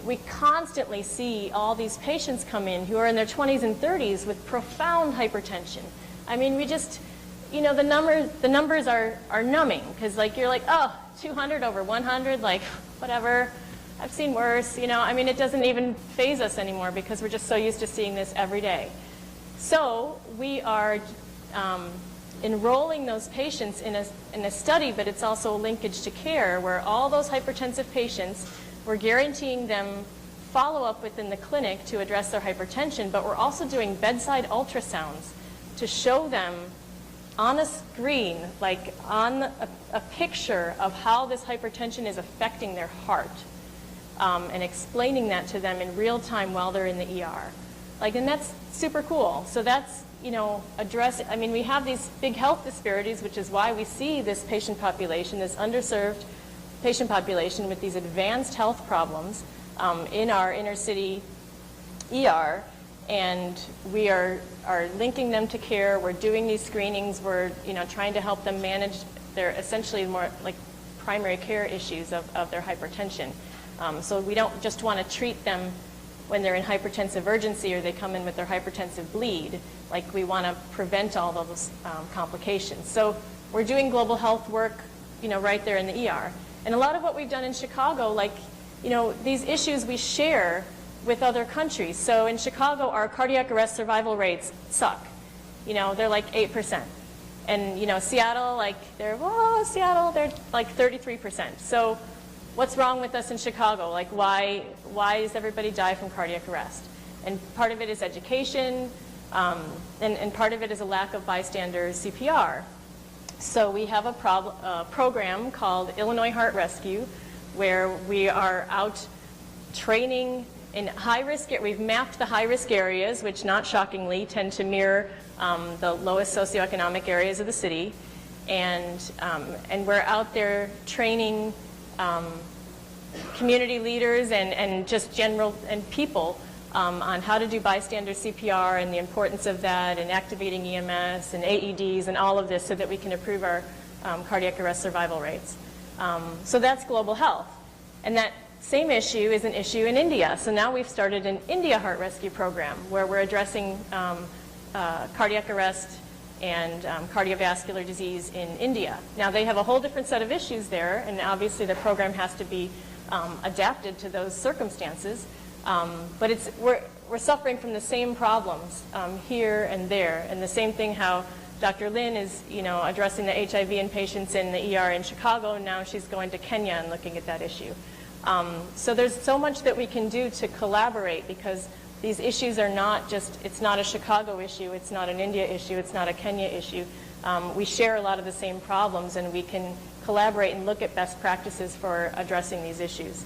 we constantly see all these patients come in who are in their 20s and 30s with profound hypertension. I mean, we just, you know, the numbers are numbing, because like you're like, oh, 200 over 100, like whatever, I've seen worse, you know. I mean, it doesn't even faze us anymore because we're just so used to seeing this every day. So we are enrolling those patients in a study, but it's also a linkage to care, where all those hypertensive patients, we're guaranteeing them follow-up within the clinic to address their hypertension, but we're also doing bedside ultrasounds to show them on a screen, like on a picture of how this hypertension is affecting their heart, and explaining that to them in real time while they're in the ER. Like, and that's super cool. So that's, you know, I mean, we have these big health disparities, which is why we see this patient population, this underserved patient population with these advanced health problems in our inner city ER. And we are linking them to care. We're doing these screenings. We're, you know, trying to help them manage their essentially more like primary care issues of their hypertension. So we don't just want to treat them when they're in hypertensive urgency or they come in with their hypertensive bleed. Like, we want to prevent all those complications. So we're doing global health work, you know, right there in the ER. And a lot of what we've done in Chicago, like, you know, these issues we share with other countries. So in Chicago, our cardiac arrest survival rates suck. You know, they're like 8%. And, you know, Seattle, like, they're like 33%. So what's wrong with us in Chicago? Like, why does everybody die from cardiac arrest? And part of it is education, and part of it is a lack of bystander CPR. So we have a program called Illinois Heart Rescue, where we are out training in high-risk, we've mapped the high-risk areas, which, not shockingly, tend to mirror the lowest socioeconomic areas of the city. And we're out there training community leaders and just general and people on how to do bystander CPR and the importance of that, and activating EMS and AEDs and all of this, so that we can improve our cardiac arrest survival rates. So that's global health. And that same issue is an issue in India. So now we've started an India Heart Rescue program where we're addressing cardiac arrest and cardiovascular disease in India. Now, they have a whole different set of issues there, and obviously the program has to be adapted to those circumstances. But we're suffering from the same problems here and there, and the same thing how Dr. Lin is, you know, addressing the HIV in patients in the ER in Chicago, and now she's going to Kenya and looking at that issue. So there's so much that we can do to collaborate, because these issues are not just, it's not a Chicago issue, it's not an India issue, it's not a Kenya issue. We share a lot of the same problems, and we can collaborate and look at best practices for addressing these issues.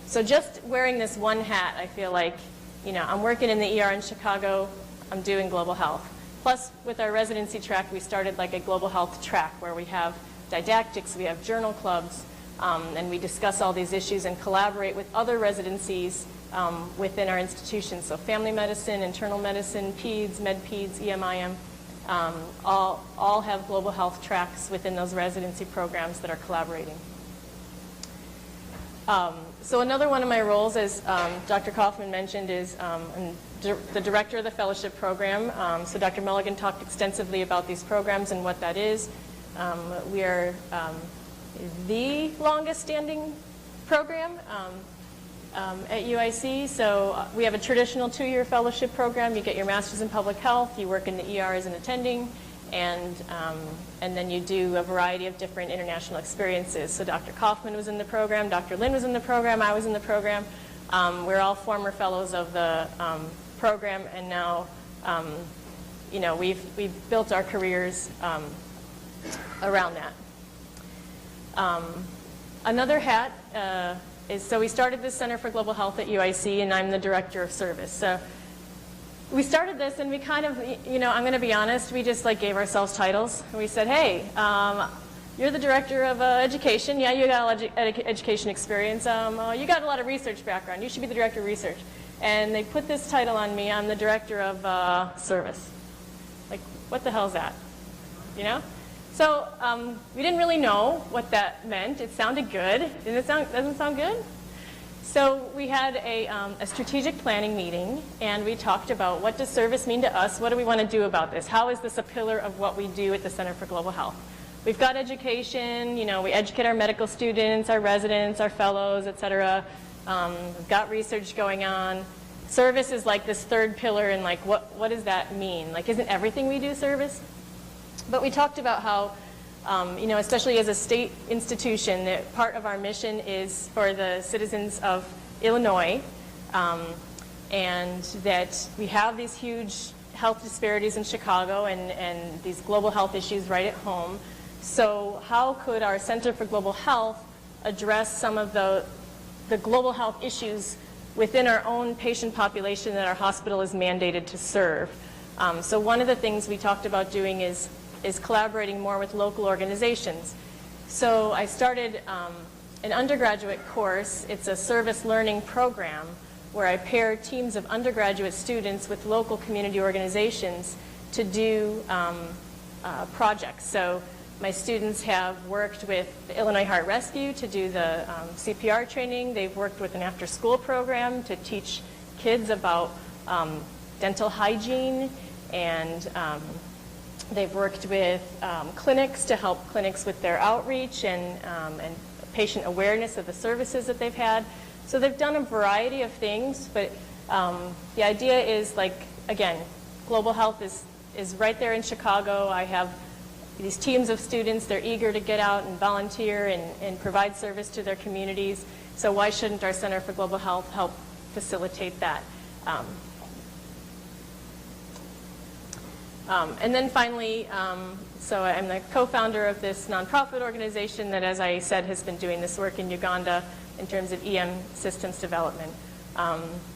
So just wearing this one hat, I feel like, you know, I'm working in the ER in Chicago, I'm doing global health. Plus, with our residency track, we started like a global health track where we have didactics, we have journal clubs, and we discuss all these issues and collaborate with other residencies within our institutions. So family medicine, internal medicine, peds, med peds, EMIM, all have global health tracks within those residency programs that are collaborating. So another one of my roles, as Dr. Kaufman mentioned, is the director of the fellowship program. So Dr. Mulligan talked extensively about these programs and what that is. We are the longest standing program at UIC. So we have a traditional 2-year fellowship program. You get your master's in public health, you work in the ER as an attending, and then you do a variety of different international experiences. So Dr. Kaufman was in the program, Dr. Lin was in the program, I was in the program. We're all former fellows of the program, and now, you know, we've built our careers around that. Another hat is, so we started this Center for Global Health at UIC, and I'm the director of service. So we started this, and we kind of, you know, I'm going to be honest, we just like gave ourselves titles. And we said, hey, you're the director of education. Yeah, you got a lot of education experience. You got a lot of research background. You should be the director of research. And they put this title on me. I'm the director of service. Like, what the hell is that? You know? So we didn't really know what that meant. It sounded good. Doesn't it sound good? So we had a strategic planning meeting, and we talked about what does service mean to us? What do we want to do about this? How is this a pillar of what we do at the Center for Global Health? We've got education, you know, we educate our medical students, our residents, our fellows, et cetera. We've got research going on. Service is like this third pillar, and like what does that mean? Like, isn't everything we do service? But we talked about how, you know, especially as a state institution, that part of our mission is for the citizens of Illinois, and that we have these huge health disparities in Chicago and these global health issues right at home. So how could our Center for Global Health address some of the global health issues within our own patient population that our hospital is mandated to serve? So one of the things we talked about doing is collaborating more with local organizations. So I started an undergraduate course. It's a service learning program where I pair teams of undergraduate students with local community organizations to do projects. So my students have worked with the Illinois Heart Rescue to do the CPR training. They've worked with an after-school program to teach kids about dental hygiene, and they've worked with clinics to help clinics with their outreach and patient awareness of the services that they've had. So they've done a variety of things, but the idea is, like, again, global health is right there in Chicago. I have these teams of students. They're eager to get out and volunteer and provide service to their communities. So why shouldn't our Center for Global Health help facilitate that? And then finally, so I'm the co-founder of this nonprofit organization that, as I said, has been doing this work in Uganda in terms of EM systems development,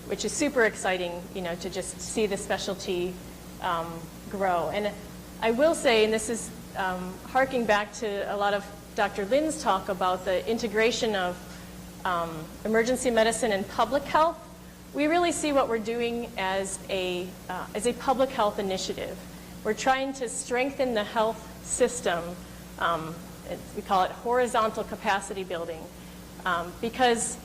which is super exciting, you know, to just see the specialty grow. And I will say, and this is harking back to a lot of Dr. Lin's talk about the integration of emergency medicine and public health, we really see what we're doing as a public health initiative. We're trying to strengthen the health system. We call it horizontal capacity building. Because,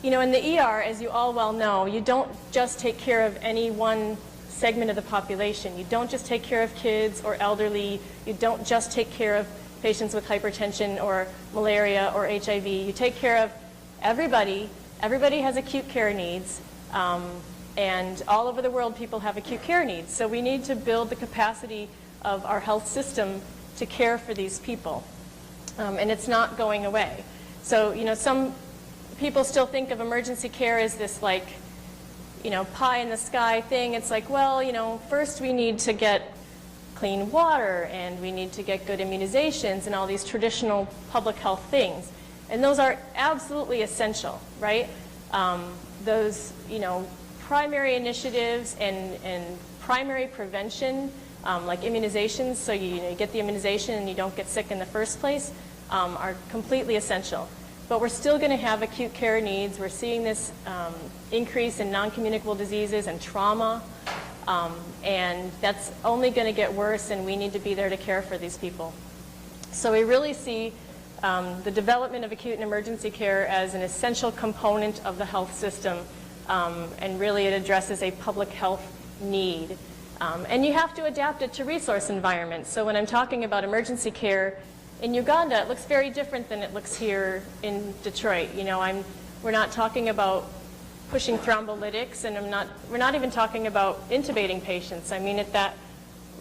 you know, in the ER, as you all well know, you don't just take care of any one segment of the population. You don't just take care of kids or elderly. You don't just take care of patients with hypertension or malaria or HIV. You take care of everybody. Everybody has acute care needs. And all over the world, people have acute care needs. So we need to build the capacity of our health system to care for these people. And it's not going away. So, you know, some people still think of emergency care as this, like, you know, pie in the sky thing. It's like, well, you know, first we need to get clean water, and we need to get good immunizations and all these traditional public health things. And those are absolutely essential, right? Those, you know, primary initiatives and primary prevention, like immunizations, so you get the immunization and you don't get sick in the first place, are completely essential. But we're still going to have acute care needs. We're seeing this increase in non-communicable diseases and trauma, and that's only going to get worse, and we need to be there to care for these people. So we really see the development of acute and emergency care as an essential component of the health system, and really it addresses a public health need. And you have to adapt it to resource environments. So when I'm talking about emergency care in Uganda, it looks very different than it looks here in Detroit. You know, we're not talking about pushing thrombolytics, and we're not even talking about intubating patients. I mean, at that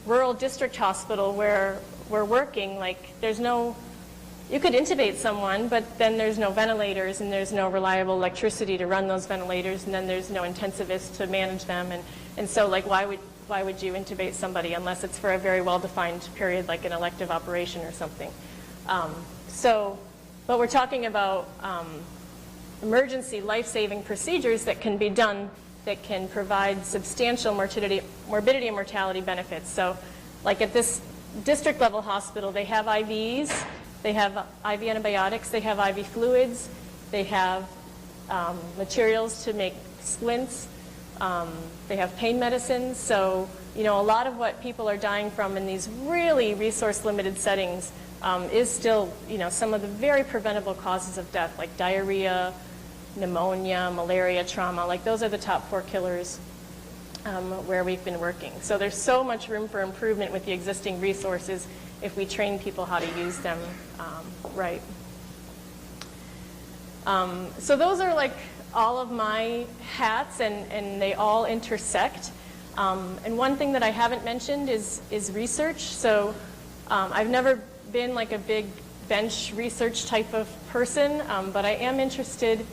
rural district hospital where we're working, like, you could intubate someone, but then there's no ventilators, and there's no reliable electricity to run those ventilators, and then there's no intensivist to manage them. And so, like, why would you intubate somebody unless it's for a very well-defined period, like an elective operation or something? But we're talking about emergency life-saving procedures that can be done that can provide substantial morbidity and mortality benefits. So, like at this district-level hospital, they have IVs, they have IV antibiotics, they have IV fluids, they have materials to make splints, they have pain medicines. So, you know, a lot of what people are dying from in these really resource-limited settings is still, you know, some of the very preventable causes of death, like diarrhea, pneumonia, malaria, trauma. Like those are the top 4 killers where we've been working. So there's so much room for improvement with the existing resources if we train people how to use them right. So those are like all of my hats, and they all intersect. And one thing that I haven't mentioned is research. So I've never been like a big bench research type of person, but I am interested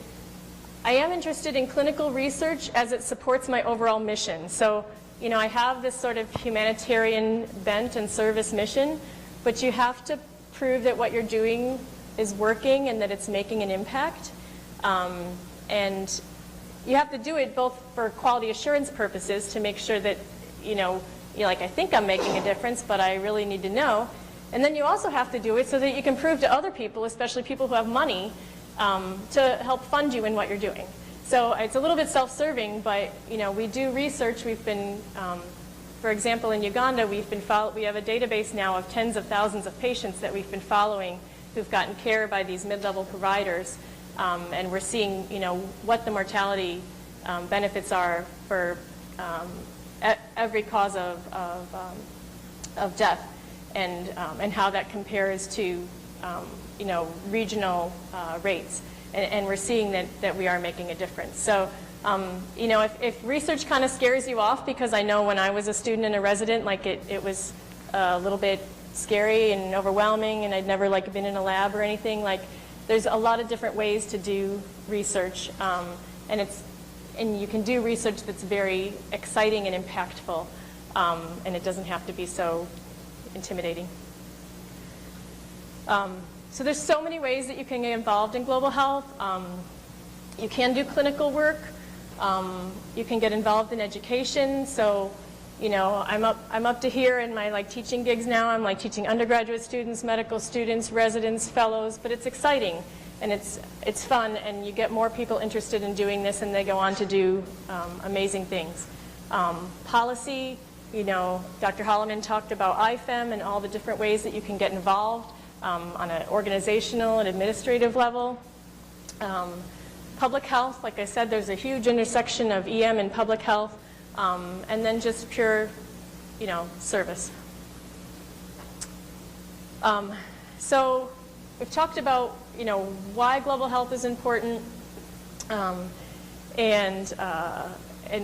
in clinical research as it supports my overall mission. So, you know, I have this sort of humanitarian bent and service mission, but you have to prove that what you're doing is working and that it's making an impact. And you have to do it both for quality assurance purposes to make sure that, you know, you're like, I think I'm making a difference, but I really need to know. And then you also have to do it so that you can prove to other people, especially people who have money, to help fund you in what you're doing. So it's a little bit self-serving, but you know, we do research. We've been, for example, in Uganda, we have a database now of tens of thousands of patients that we've been following who've gotten care by these mid-level providers, and we're seeing, you know, what the mortality benefits are for every cause of death, and how that compares to you know, regional rates, and we're seeing that we are making a difference. So, you know, if research kind of scares you off, because I know when I was a student and a resident, like it was a little bit scary and overwhelming, and I'd never like been in a lab or anything. Like, there's a lot of different ways to do research, and you can do research that's very exciting and impactful, and it doesn't have to be so intimidating. So there's so many ways that you can get involved in global health. You can do clinical work. You can get involved in education. So, you know, I'm up to here in my like teaching gigs now. I'm like teaching undergraduate students, medical students, residents, fellows. But it's exciting and it's fun, and you get more people interested in doing this, and they go on to do amazing things. Policy, you know, Dr. Holloman talked about IFEM and all the different ways that you can get involved. On an organizational and administrative level. Public health, like I said, there's a huge intersection of EM and public health, and then just pure, you know, service. So we've talked about, you know, why global health is important, and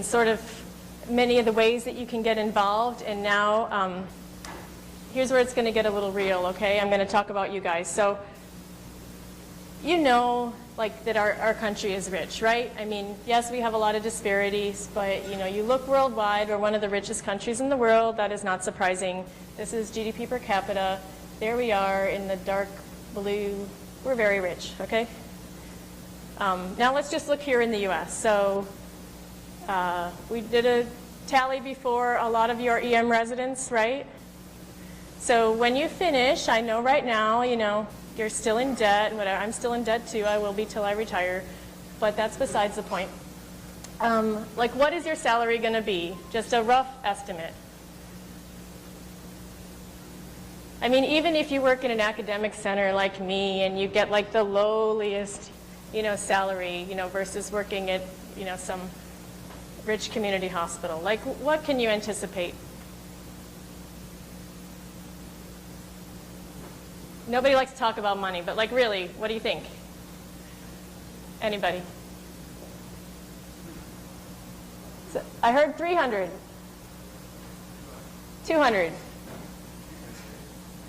sort of many of the ways that you can get involved, and now here's where it's going to get a little real, okay? I'm going to talk about you guys. So, you know, like, that our country is rich, right? I mean, yes, we have a lot of disparities, but, you know, you look worldwide, we're one of the richest countries in the world. That is not surprising. This is GDP per capita. There we are in the dark blue. We're very rich, okay? Now let's just look here in the U.S. So we did a tally before. A lot of you are EM residents, right? So when you finish, I know right now, you know, you're still in debt and whatever. I'm still in debt too. I will be till I retire. But that's besides the point. Like, what is your salary going to be? Just a rough estimate. I mean, even if you work in an academic center like me and you get like the lowliest, you know, salary, you know, versus working at, you know, some rich community hospital, like, what can you anticipate? Nobody likes to talk about money, but like, really, what do you think? Anybody? So I heard 300. 200.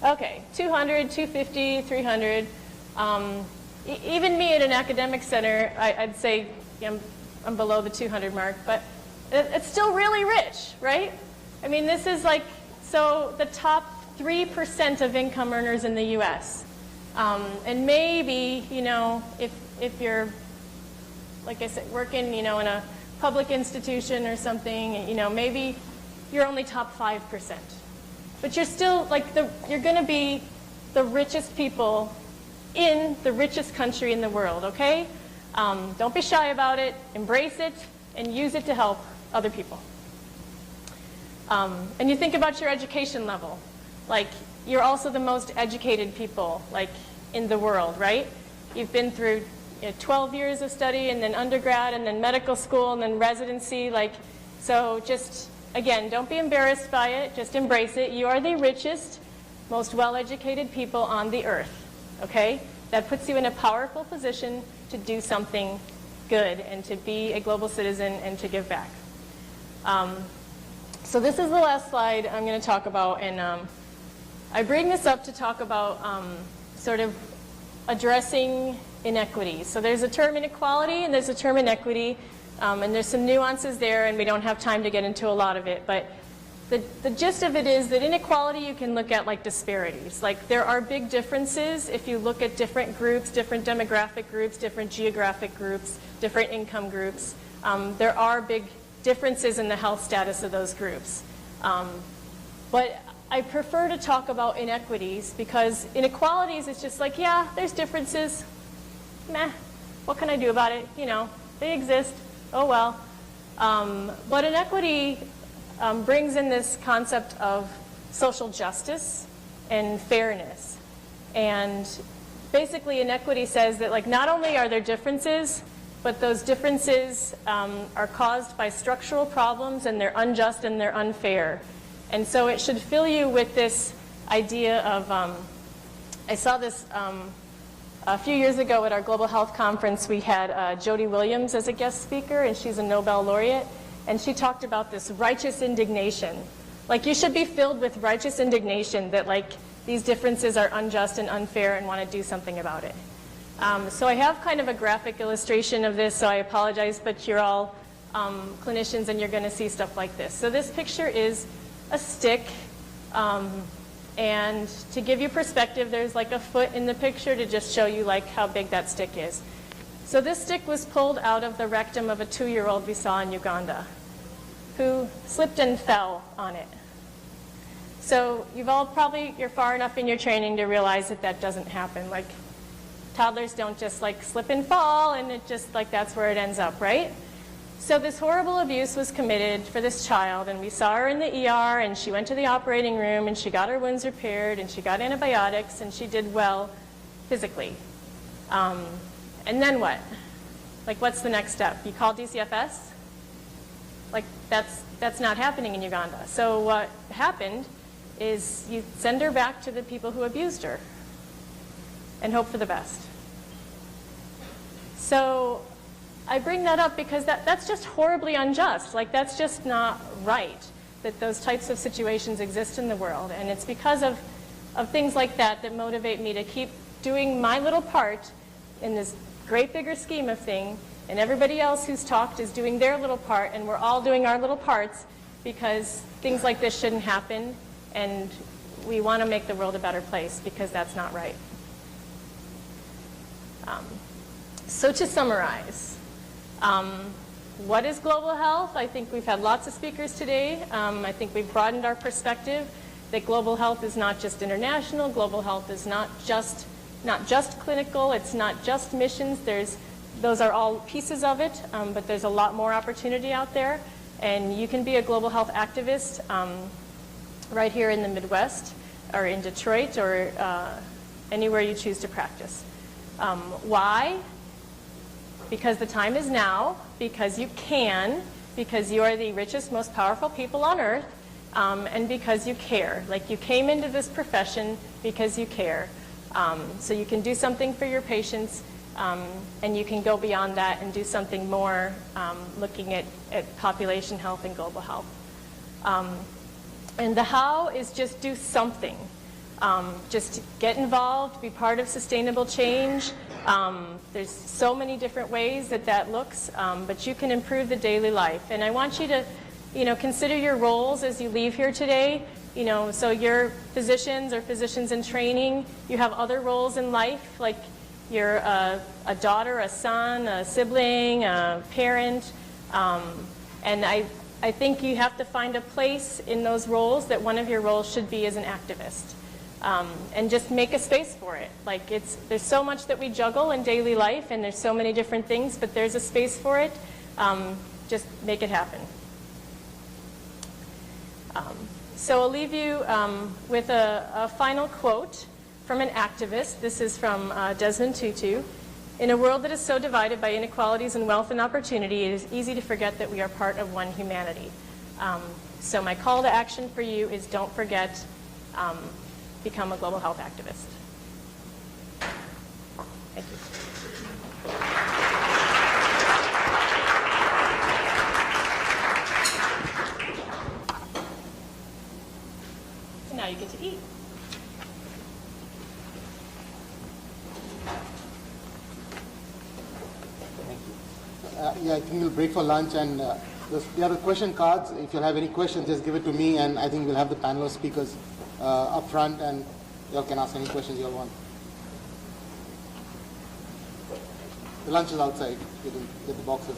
Okay, 200, 250, 300. Even me at an academic center, I'd say I'm below the 200 mark, but it's still really rich, right? I mean, this is like, so the top 3% of income earners in the U.S. And maybe, you know, if you're, like I said, working, you know, in a public institution or something, you know, maybe you're only top 5%. But you're still, like, you're going to be the richest people in the richest country in the world, okay? Don't be shy about it. Embrace it and use it to help other people. And you think about your education level. Like, you're also the most educated people, like, in the world, right? You've been through, 12 years of study, and then undergrad, and then medical school, and then residency. So just, again, don't be embarrassed by it. Just embrace it. You are the richest, most well-educated people on the earth, okay? That puts you in a powerful position to do something good and to be a global citizen and to give back. So this is the last slide I'm going to talk about, and I bring this up to talk about sort of addressing inequities. So there's a term inequality and there's a term inequity, and there's some nuances there, and we don't have time to get into a lot of it, but the gist of it is that inequality you can look at like disparities. Like there are big differences if you look at different groups, different demographic groups, different geographic groups, different income groups. There are big differences in the health status of those groups. But I prefer to talk about inequities because inequalities is just like, yeah, there's differences. Meh, what can I do about it? You know, they exist. Oh well. But inequity brings in this concept of social justice and fairness. And basically inequity says that like not only are there differences, but those differences are caused by structural problems, and they're unjust and they're unfair. And so it should fill you with this idea of, I saw this a few years ago at our Global Health Conference. We had Jody Williams as a guest speaker, and she's a Nobel laureate. And she talked about this righteous indignation. Like you should be filled with righteous indignation that like these differences are unjust and unfair and want to do something about it. So I have kind of a graphic illustration of this, so I apologize, but you're all clinicians and you're going to see stuff like this. So this picture is a stick, and to give you perspective, there's like a foot in the picture to just show you like how big that stick is. So this stick was pulled out of the rectum of a 2-year-old we saw in Uganda who slipped and fell on it. So you've all you're far enough in your training to realize that that doesn't happen. Like toddlers don't just like slip and fall and it just like that's where it ends up, right? So this horrible abuse was committed for this child, and we saw her in the ER, and she went to the operating room, and she got her wounds repaired, and she got antibiotics, and she did well physically. And then what? Like, what's the next step? You call DCFS? Like, that's not happening in Uganda. So what happened is you send her back to the people who abused her and hope for the best. So I bring that up because that's just horribly unjust. Like, that's just not right that those types of situations exist in the world. And it's because of things like that that motivate me to keep doing my little part in this great bigger scheme of thing, and everybody else who's talked is doing their little part, and we're all doing our little parts because things like this shouldn't happen, and we want to make the world a better place because that's not right. So to summarize, what is global health? I think we've had lots of speakers today. I think we've broadened our perspective that global health is not just international, global health is not just clinical, it's not just missions. Those are all pieces of it, but there's a lot more opportunity out there. And you can be a global health activist right here in the Midwest, or in Detroit, or anywhere you choose to practice. Why? Because the time is now, because you can, because you are the richest, most powerful people on earth, and because you care. Like, you came into this profession because you care. So you can do something for your patients, and you can go beyond that and do something more, looking at population health and global health. And the how is just do something. Just get involved, be part of sustainable change. There's so many different ways that looks, but you can improve the daily life. And I want you to, consider your roles as you leave here today. So you're physicians or physicians in training. You have other roles in life, like you're a daughter, a son, a sibling, a parent. And I think you have to find a place in those roles that one of your roles should be as an activist. And just make a space for it. Like, there's so much that we juggle in daily life, and there's so many different things, but there's a space for it. Just make it happen. So I'll leave you with a final quote from an activist. This is from Desmond Tutu. In a world that is so divided by inequalities in wealth and opportunity, it is easy to forget that we are part of one humanity. So my call to action for you is don't forget, become a global health activist. Thank you. So now you get to eat. Yeah, I think we'll break for lunch, and there are question cards. If you have any questions, just give it to me, and I think we'll have the panel of speakers up front, and you all can ask any questions you all want. The lunch is outside. You can get the boxes.